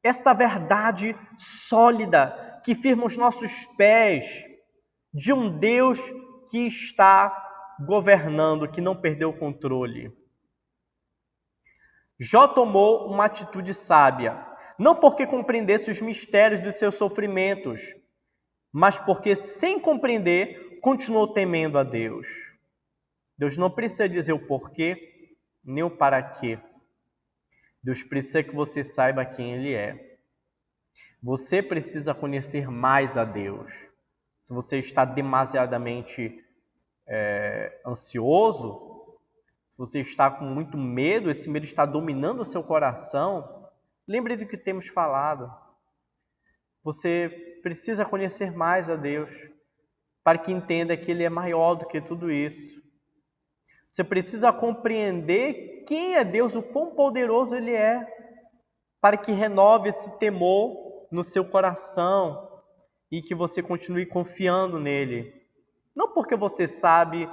esta verdade sólida que firma os nossos pés de um Deus que está governando, que não perdeu o controle. Jó tomou uma atitude sábia. não porque compreendesse os mistérios dos seus sofrimentos, mas porque, sem compreender, continuou temendo a Deus. Deus não precisa dizer o porquê, nem o para quê. Deus precisa que você saiba quem Ele é. Você precisa conhecer mais a Deus. Se você está demasiadamente ansioso, se você está com muito medo, esse medo está dominando o seu coração, lembre do que temos falado. Você precisa conhecer mais a Deus para que entenda que Ele é maior do que tudo isso. Você precisa compreender quem é Deus, o quão poderoso Ele é, para que renove esse temor no seu coração e que você continue confiando nele. Não porque você sabe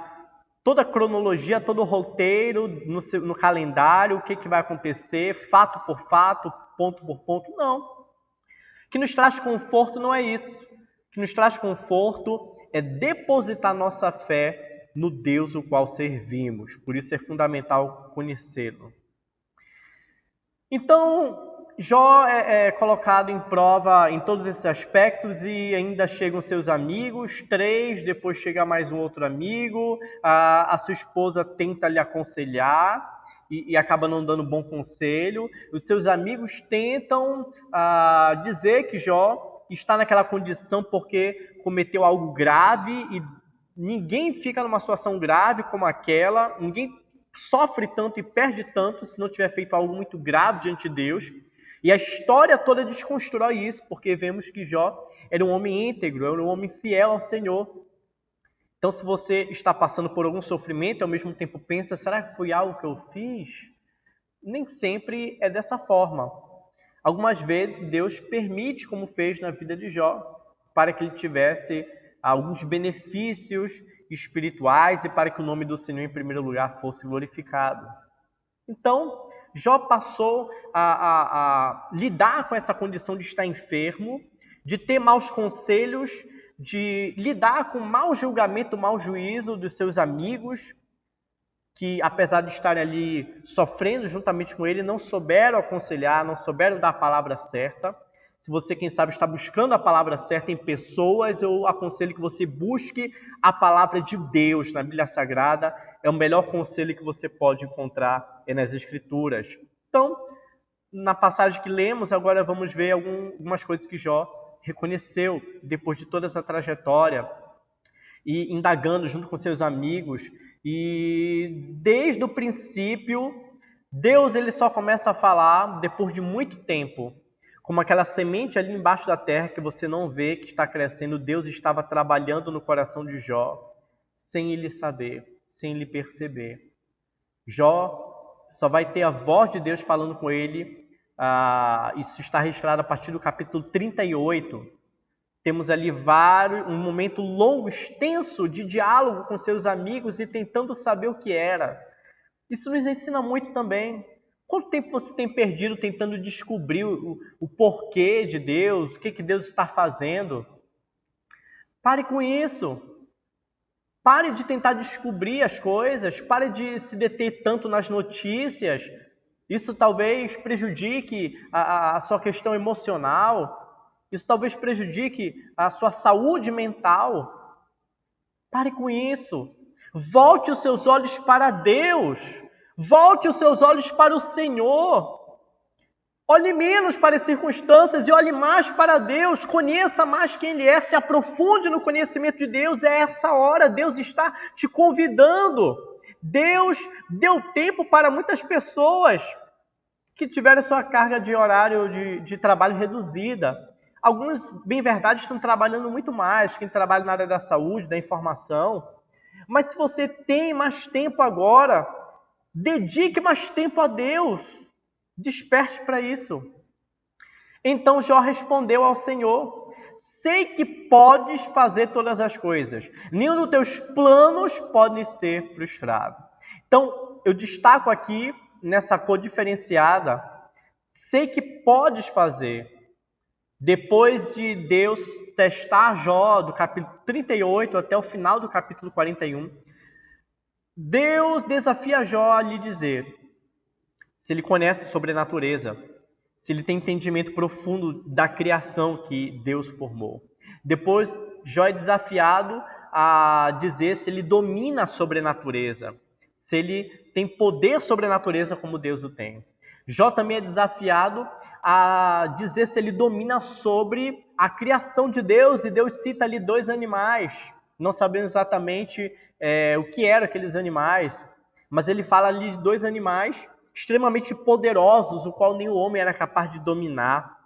toda a cronologia, todo o roteiro no calendário, o que vai acontecer, fato por fato, ponto por ponto, não. O que nos traz conforto não é isso. O que nos traz conforto é depositar nossa fé no Deus o qual servimos. Por isso é fundamental conhecê-lo. Então, Jó é colocado em prova em todos esses aspectos e ainda chegam seus amigos, 3, depois chega mais um outro amigo, a sua esposa tenta lhe aconselhar e acaba não dando bom conselho. Os seus amigos tentam dizer que Jó está naquela condição porque cometeu algo grave e ninguém fica numa situação grave como aquela, ninguém sofre tanto e perde tanto se não tiver feito algo muito grave diante de Deus. E a história toda desconstrói isso, porque vemos que Jó era um homem íntegro, era um homem fiel ao Senhor. Então, se você está passando por algum sofrimento e ao mesmo tempo pensa, será que foi algo que eu fiz? Nem sempre é dessa forma. Algumas vezes Deus permite, como fez na vida de Jó, para que ele tivesse alguns benefícios espirituais e para que o nome do Senhor, em primeiro lugar, fosse glorificado. Então, Jó passou a lidar com essa condição de estar enfermo, de ter maus conselhos, de lidar com mau julgamento, mau juízo dos seus amigos, que apesar de estarem ali sofrendo juntamente com ele, não souberam aconselhar, não souberam dar a palavra certa. Se você, quem sabe, está buscando a palavra certa em pessoas, eu aconselho que você busque a palavra de Deus na Bíblia Sagrada. É o melhor conselho que você pode encontrar nas Escrituras. Então, na passagem que lemos, agora vamos ver algumas coisas que Jó reconheceu depois de toda essa trajetória e indagando junto com seus amigos. E desde o princípio, Deus ele só começa a falar depois de muito tempo. Como aquela semente ali embaixo da terra que você não vê, que está crescendo, Deus estava trabalhando no coração de Jó, sem ele saber, sem ele perceber. Jó só vai ter a voz de Deus falando com ele, isso está registrado a partir do capítulo 38. Temos ali um momento longo, extenso, de diálogo com seus amigos e tentando saber o que era. Isso nos ensina muito também. Quanto tempo você tem perdido tentando descobrir o porquê de Deus, o que Deus está fazendo? Pare com isso. Pare de tentar descobrir as coisas, pare de se deter tanto nas notícias. Isso talvez prejudique a sua questão emocional, isso talvez prejudique a sua saúde mental. Pare com isso. Volte os seus olhos para Deus. Volte os seus olhos para o Senhor. Olhe menos para as circunstâncias e olhe mais para Deus. Conheça mais quem Ele é. Se aprofunde no conhecimento de Deus. É essa hora. Deus está te convidando. Deus deu tempo para muitas pessoas que tiveram sua carga de horário de trabalho reduzida. Alguns, bem verdade, estão trabalhando muito mais. Quem trabalha na área da saúde, da informação. Mas se você tem mais tempo agora, dedique mais tempo a Deus. Desperte para isso. Então Jó respondeu ao Senhor: sei que podes fazer todas as coisas. Nenhum dos teus planos pode ser frustrado. Então, eu destaco aqui, nessa cor diferenciada, sei que podes fazer. Depois de Deus testar Jó, do capítulo 38 até o final do capítulo 41, Deus desafia Jó a lhe dizer se ele conhece sobre a natureza, se ele tem entendimento profundo da criação que Deus formou. Depois, Jó é desafiado a dizer se ele domina sobre a natureza, se ele tem poder sobre a natureza como Deus o tem. Jó também é desafiado a dizer se ele domina sobre a criação de Deus, e Deus cita ali 2 animais. Não sabemos exatamente o que eram aqueles animais, mas ele fala ali de 2 animais extremamente poderosos, o qual nenhum homem era capaz de dominar.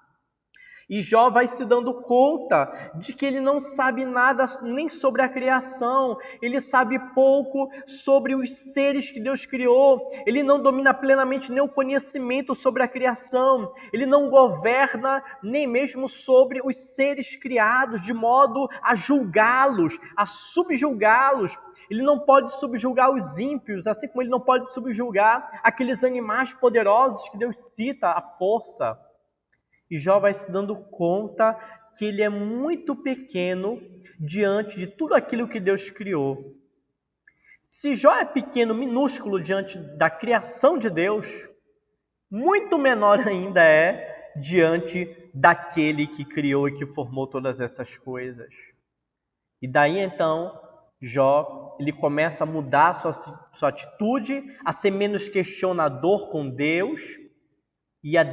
E Jó vai se dando conta de que ele não sabe nada nem sobre a criação, ele sabe pouco sobre os seres que Deus criou, ele não domina plenamente nem o conhecimento sobre a criação, ele não governa nem mesmo sobre os seres criados, de modo a julgá-los, a subjulgá-los. Ele não pode subjulgar os ímpios, assim como ele não pode subjulgar aqueles animais poderosos que Deus cita à força. E Jó vai se dando conta que ele é muito pequeno diante de tudo aquilo que Deus criou. Se Jó é pequeno, minúsculo diante da criação de Deus, muito menor ainda é diante daquele que criou e que formou todas essas coisas. E daí então, Jó, ele começa a mudar sua atitude, a ser menos questionador com Deus e a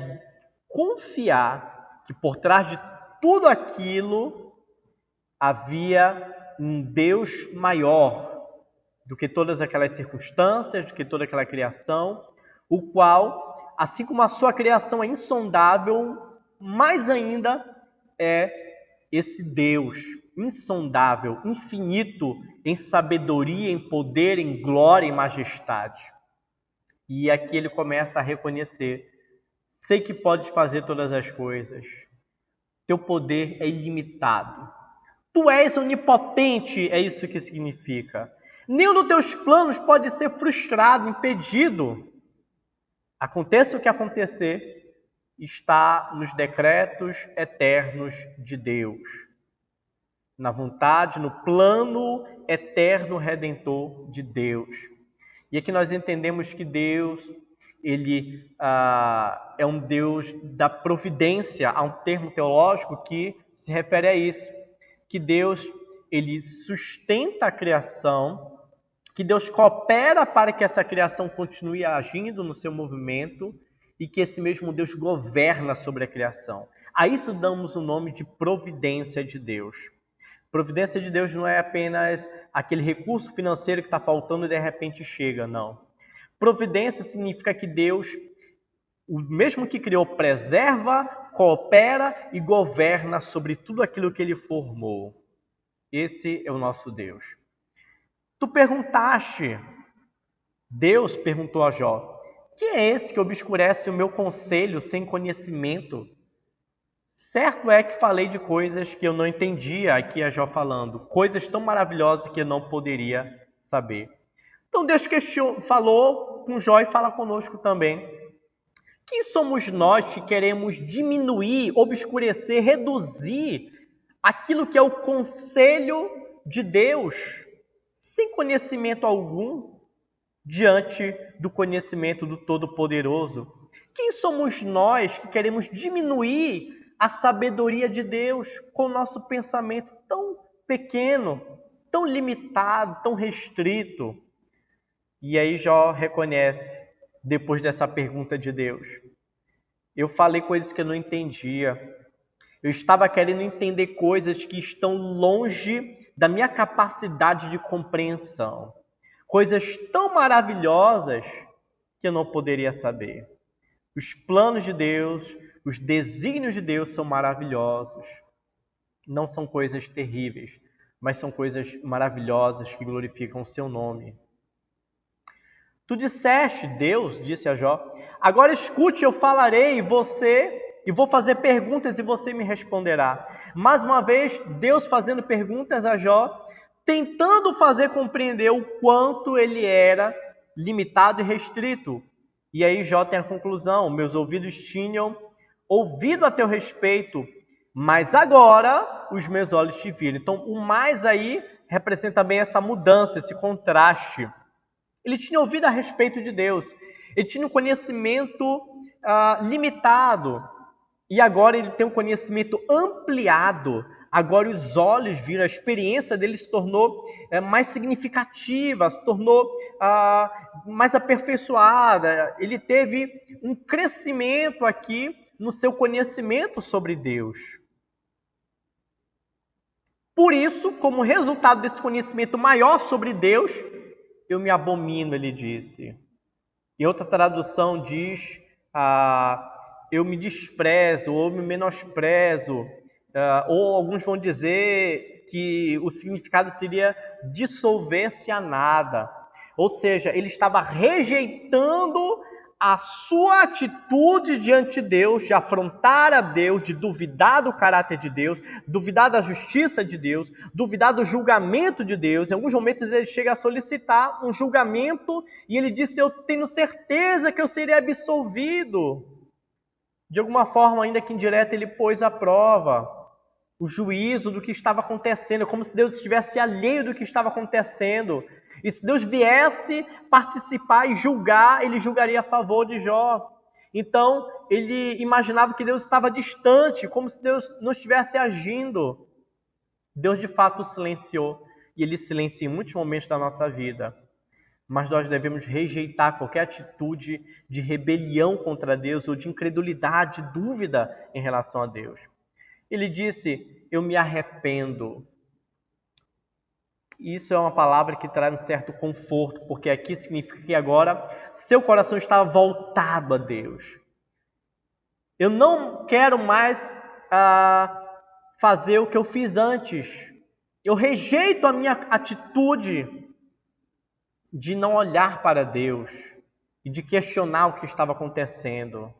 confiar que por trás de tudo aquilo havia um Deus maior do que todas aquelas circunstâncias, do que toda aquela criação, o qual, assim como a sua criação é insondável, mais ainda é esse Deus insondável, infinito em sabedoria, em poder, em glória, em majestade. E aqui ele começa a reconhecer: sei que podes fazer todas as coisas. Teu poder é ilimitado. Tu és onipotente, é isso que significa. Nenhum dos teus planos pode ser frustrado, impedido. Aconteça o que acontecer, está nos decretos eternos de Deus. Na vontade, no plano eterno redentor de Deus. E aqui nós entendemos que Deus, ele é um Deus da providência. Há um termo teológico que se refere a isso, que Deus, ele sustenta a criação, que Deus coopera para que essa criação continue agindo no seu movimento e que esse mesmo Deus governa sobre a criação. A isso damos o nome de providência de Deus. Providência de Deus não é apenas aquele recurso financeiro que está faltando e de repente chega, não. Providência significa que Deus, o mesmo que criou, preserva, coopera e governa sobre tudo aquilo que Ele formou. Esse é o nosso Deus. Tu perguntaste, Deus perguntou a Jó: quem é esse que obscurece o meu conselho sem conhecimento? Certo é que falei de coisas que eu não entendia, aqui a Jó falando, coisas tão maravilhosas que eu não poderia saber. Então Deus falou com Jó e fala conosco também. Quem somos nós que queremos diminuir, obscurecer, reduzir aquilo que é o conselho de Deus, sem conhecimento algum, diante do conhecimento do Todo-Poderoso? Quem somos nós que queremos diminuir a sabedoria de Deus com o nosso pensamento tão pequeno, tão limitado, tão restrito? E aí Jó reconhece, depois dessa pergunta de Deus: eu falei coisas que eu não entendia. Eu estava querendo entender coisas que estão longe da minha capacidade de compreensão. Coisas tão maravilhosas que eu não poderia saber. Os planos de Deus, os desígnios de Deus são maravilhosos. Não são coisas terríveis, mas são coisas maravilhosas que glorificam o seu nome. Tu disseste, Deus disse a Jó, agora escute, eu falarei e vou fazer perguntas e você me responderá. Mais uma vez, Deus fazendo perguntas a Jó, tentando fazer compreender o quanto ele era limitado e restrito. E aí Jó tem a conclusão: meus ouvidos tinham ouvido a teu respeito, mas agora os meus olhos te viram. Então, o mais aí representa bem essa mudança, esse contraste. Ele tinha ouvido a respeito de Deus, ele tinha um conhecimento limitado, E agora ele tem um conhecimento ampliado. Agora os olhos viram, a experiência dele se tornou mais significativa, se tornou mais aperfeiçoada. Ele teve um crescimento aqui no seu conhecimento sobre Deus. Por isso, como resultado desse conhecimento maior sobre Deus, eu me abomino, ele disse. Em outra tradução diz, eu me desprezo, ou me menosprezo, ou alguns vão dizer que o significado seria dissolver-se a nada. Ou seja, ele estava rejeitando a sua atitude diante de Deus, de afrontar a Deus, de duvidar do caráter de Deus, duvidar da justiça de Deus, duvidar do julgamento de Deus. Em alguns momentos ele chega a solicitar um julgamento e ele disse, eu tenho certeza que eu serei absolvido. De alguma forma, ainda que indireta, ele pôs à prova o juízo do que estava acontecendo, como se Deus estivesse alheio do que estava acontecendo. E se Deus viesse participar e julgar, ele julgaria a favor de Jó. Então, ele imaginava que Deus estava distante, como se Deus não estivesse agindo. Deus, de fato, silenciou. E ele silencia em muitos momentos da nossa vida. Mas nós devemos rejeitar qualquer atitude de rebelião contra Deus ou de incredulidade, dúvida em relação a Deus. Ele disse, eu me arrependo. Isso é uma palavra que traz um certo conforto, porque aqui significa que agora seu coração está voltado a Deus. Eu não quero mais fazer o que eu fiz antes. Eu rejeito a minha atitude de não olhar para Deus e de questionar o que estava acontecendo.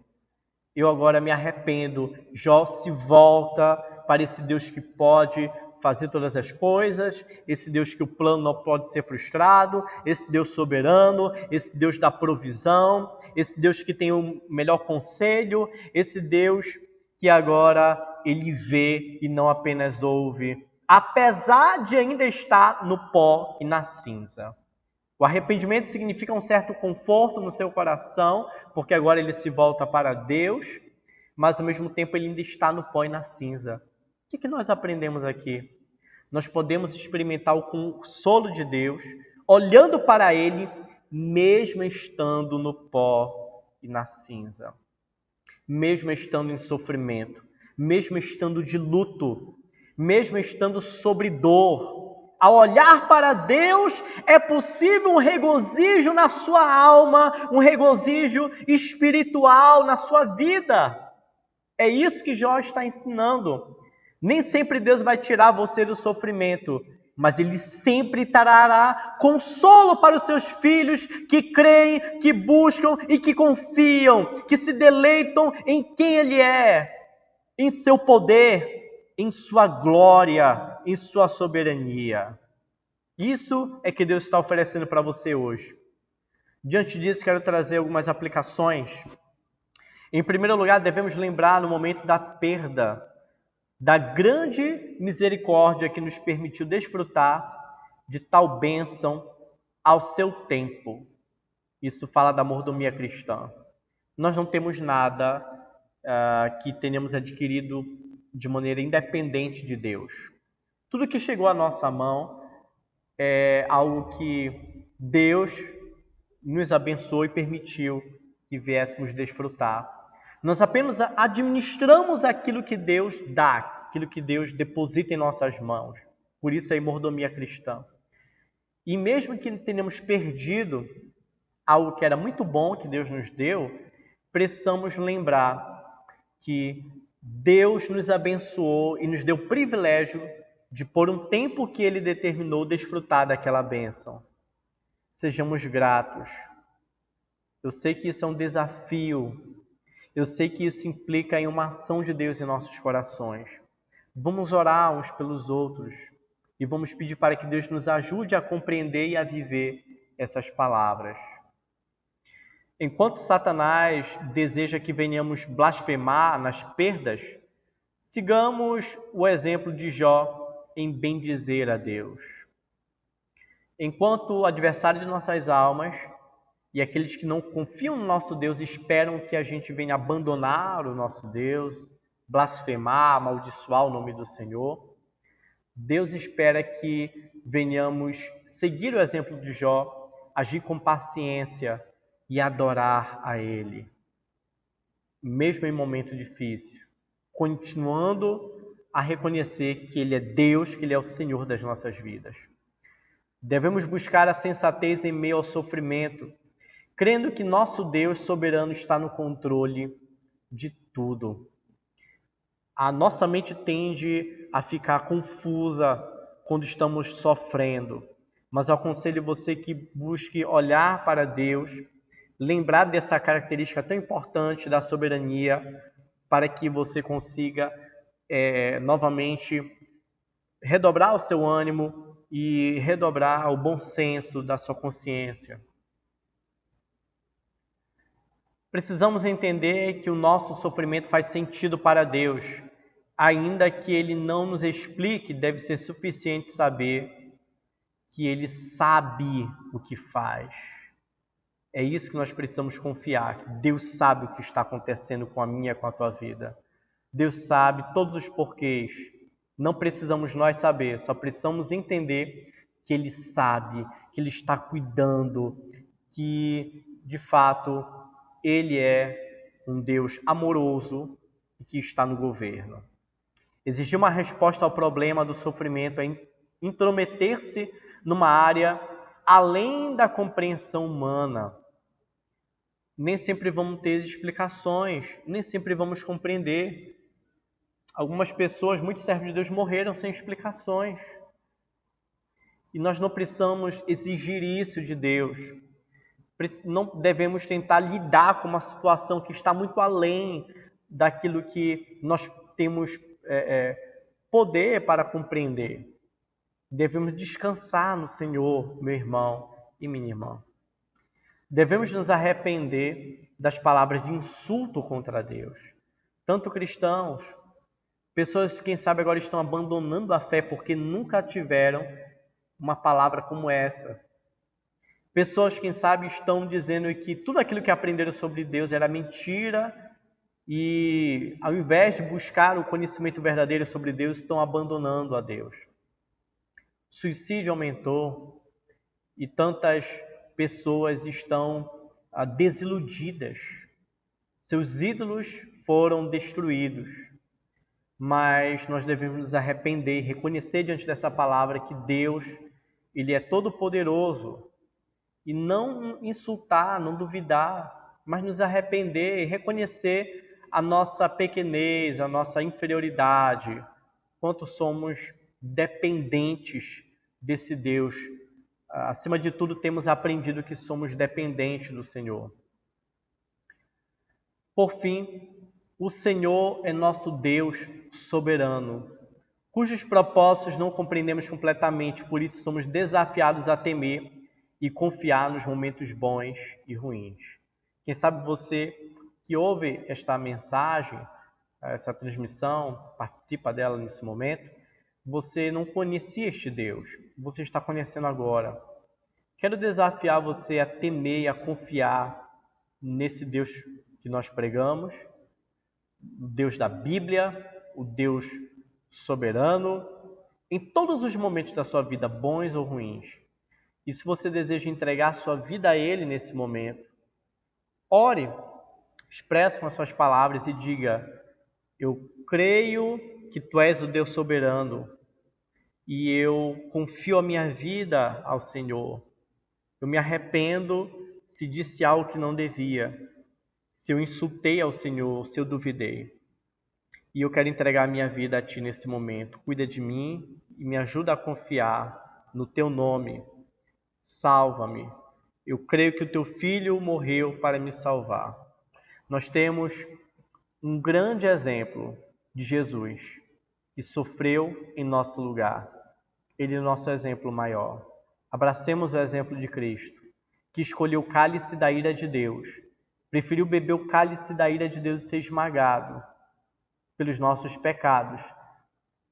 Eu agora me arrependo. Jó se volta para esse Deus que pode fazer todas as coisas, esse Deus que o plano não pode ser frustrado, esse Deus soberano, esse Deus da provisão, esse Deus que tem o melhor conselho, esse Deus que agora ele vê e não apenas ouve, apesar de ainda estar no pó e na cinza. O arrependimento significa um certo conforto no seu coração, porque agora ele se volta para Deus, mas ao mesmo tempo ele ainda está no pó e na cinza. O que nós aprendemos aqui? Nós podemos experimentar o consolo de Deus, olhando para Ele, mesmo estando no pó e na cinza. Mesmo estando em sofrimento, mesmo estando de luto, mesmo estando sobre dor. Ao olhar para Deus, é possível um regozijo na sua alma, um regozijo espiritual na sua vida. É isso que Jó está ensinando. Nem sempre Deus vai tirar você do sofrimento, mas Ele sempre trará consolo para os seus filhos que creem, que buscam e que confiam, que se deleitam em quem Ele é, em seu poder, em sua glória, em sua soberania. Isso é que Deus está oferecendo para você hoje. Diante disso, quero trazer algumas aplicações. Em primeiro lugar, devemos lembrar no momento da perda, da grande misericórdia que nos permitiu desfrutar de tal bênção ao seu tempo. Isso fala da mordomia cristã. Nós não temos nada que tenhamos adquirido de maneira independente de Deus. Tudo que chegou à nossa mão é algo que Deus nos abençoou e permitiu que viéssemos desfrutar. Nós apenas administramos aquilo que Deus dá, aquilo que Deus deposita em nossas mãos. Por isso é a mordomia cristã. E mesmo que tenhamos perdido algo que era muito bom que Deus nos deu, precisamos lembrar que Deus nos abençoou e nos deu o privilégio de, por um tempo que Ele determinou, desfrutar daquela bênção. Sejamos gratos. Eu sei que isso é um desafio. Eu sei que isso implica em uma ação de Deus em nossos corações. Vamos orar uns pelos outros e vamos pedir para que Deus nos ajude a compreender e a viver essas palavras. Enquanto Satanás deseja que venhamos blasfemar nas perdas, sigamos o exemplo de Jó em bendizer a Deus. Enquanto o adversário de nossas almas e aqueles que não confiam no nosso Deus esperam que a gente venha abandonar o nosso Deus, blasfemar, amaldiçoar o nome do Senhor. Deus espera que venhamos seguir o exemplo de Jó, agir com paciência e adorar a Ele, mesmo em momento difícil, continuando a reconhecer que Ele é Deus, que Ele é o Senhor das nossas vidas. Devemos buscar a sensatez em meio ao sofrimento, crendo que nosso Deus soberano está no controle de tudo. A nossa mente tende a ficar confusa quando estamos sofrendo, mas eu aconselho você que busque olhar para Deus, lembrar dessa característica tão importante da soberania, para que você consiga novamente redobrar o seu ânimo e redobrar o bom senso da sua consciência. Precisamos entender que o nosso sofrimento faz sentido para Deus. Ainda que Ele não nos explique, deve ser suficiente saber que Ele sabe o que faz. É isso que nós precisamos confiar. Deus sabe o que está acontecendo com a minha e com a tua vida. Deus sabe todos os porquês. Não precisamos nós saber, só precisamos entender que Ele sabe, que Ele está cuidando, que, de fato, Ele é um Deus amoroso e que está no governo. Exigir uma resposta ao problema do sofrimento é intrometer-se numa área além da compreensão humana. Nem sempre vamos ter explicações, nem sempre vamos compreender. Algumas pessoas, muitos servos de Deus, morreram sem explicações. E nós não precisamos exigir isso de Deus. Não devemos tentar lidar com uma situação que está muito além daquilo que nós temos poder para compreender. Devemos descansar no Senhor, meu irmão e minha irmã. Devemos nos arrepender das palavras de insulto contra Deus. Tanto cristãos, pessoas que, quem sabe, agora estão abandonando a fé porque nunca tiveram uma palavra como essa. Pessoas, quem sabe, estão dizendo que tudo aquilo que aprenderam sobre Deus era mentira e, ao invés de buscar o conhecimento verdadeiro sobre Deus, estão abandonando a Deus. O suicídio aumentou e tantas pessoas estão desiludidas. Seus ídolos foram destruídos. Mas nós devemos nos arrepender e reconhecer diante dessa palavra que Deus, Ele é todo-poderoso. E não insultar, não duvidar, mas nos arrepender e reconhecer a nossa pequenez, a nossa inferioridade, quanto somos dependentes desse Deus. Acima de tudo, temos aprendido que somos dependentes do Senhor. Por fim, o Senhor é nosso Deus soberano, cujos propósitos não compreendemos completamente, por isso somos desafiados a temer e confiar nos momentos bons e ruins. Quem sabe você que ouve esta mensagem, essa transmissão, participa dela nesse momento, você não conhecia este Deus, você está conhecendo agora. Quero desafiar você a temer e a confiar nesse Deus que nós pregamos, o Deus da Bíblia, o Deus soberano, em todos os momentos da sua vida, bons ou ruins. E se você deseja entregar sua vida a Ele nesse momento, ore, expresse com as suas palavras e diga: eu creio que Tu és o Deus soberano e eu confio a minha vida ao Senhor. Eu me arrependo se disse algo que não devia, se eu insultei ao Senhor, se eu duvidei. E eu quero entregar a minha vida a Ti nesse momento. Cuida de mim e me ajuda a confiar no Teu nome. Salva-me. Eu creio que o Teu Filho morreu para me salvar. Nós temos um grande exemplo de Jesus, que sofreu em nosso lugar. Ele é o nosso exemplo maior. Abracemos o exemplo de Cristo, que escolheu o cálice da ira de Deus. Preferiu beber o cálice da ira de Deus e ser esmagado pelos nossos pecados.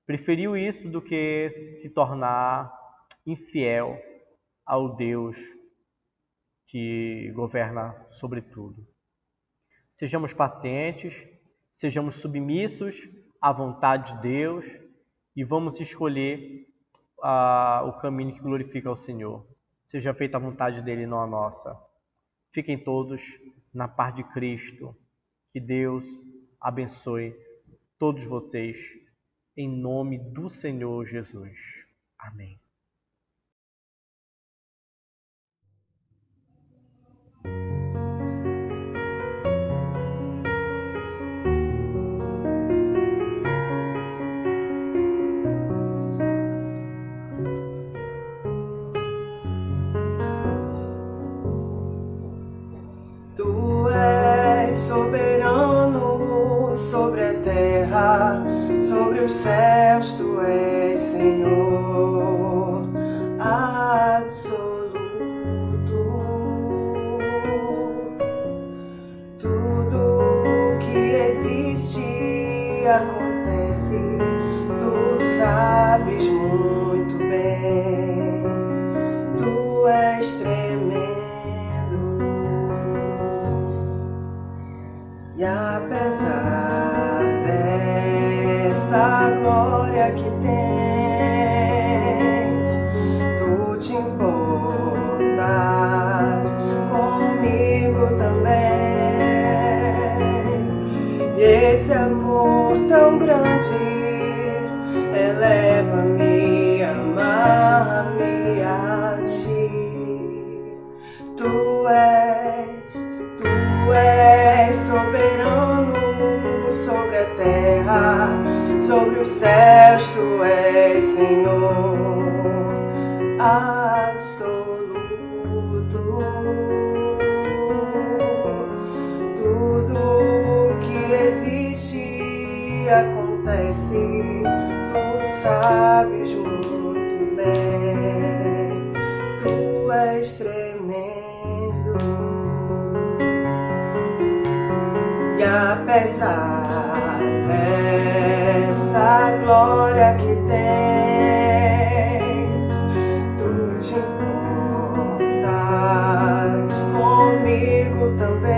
Preferiu isso do que se tornar infiel ao Deus que governa sobre tudo. Sejamos pacientes, sejamos submissos à vontade de Deus e vamos escolher o caminho que glorifica ao Senhor. Seja feita a vontade dele e não a nossa. Fiquem todos na paz de Cristo. Que Deus abençoe todos vocês, em nome do Senhor Jesus. Amém. Tu és soberano sobre a terra, sobre os céus, tu és Senhor absoluto. Tudo que existe acontece, tu sabes muito bem, tu és tremendo. E apesar dessa glória que tens, tu te importas comigo também. E esse amor tão grande eleva-me, amarra-me a ti. Tu és soberano sobre a terra, sobre os céus, tu és Senhor absoluto. Tudo que existe acontece, tu sabes muito bem, tu és tremendo. E apesar dessa glória que tens, tu te importas comigo também.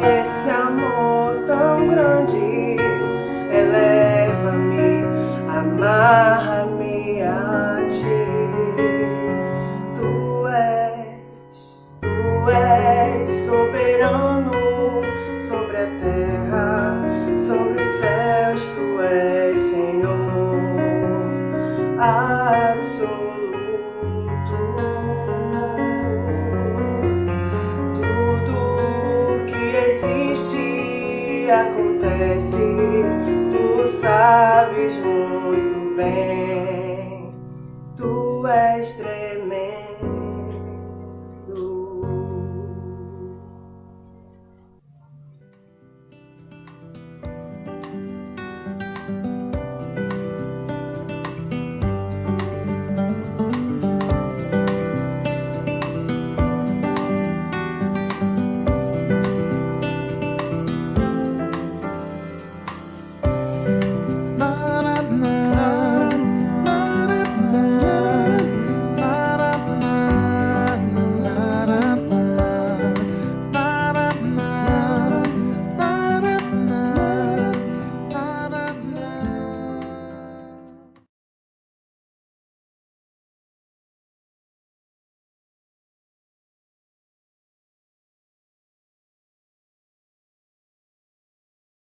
Esse amor tão grande eleva-me, amarra-me a ti. Tu és soberano sobre a terra, sobre os céus, tu és Senhor absoluto. Tudo que existe acontece, tu sabes muito bem.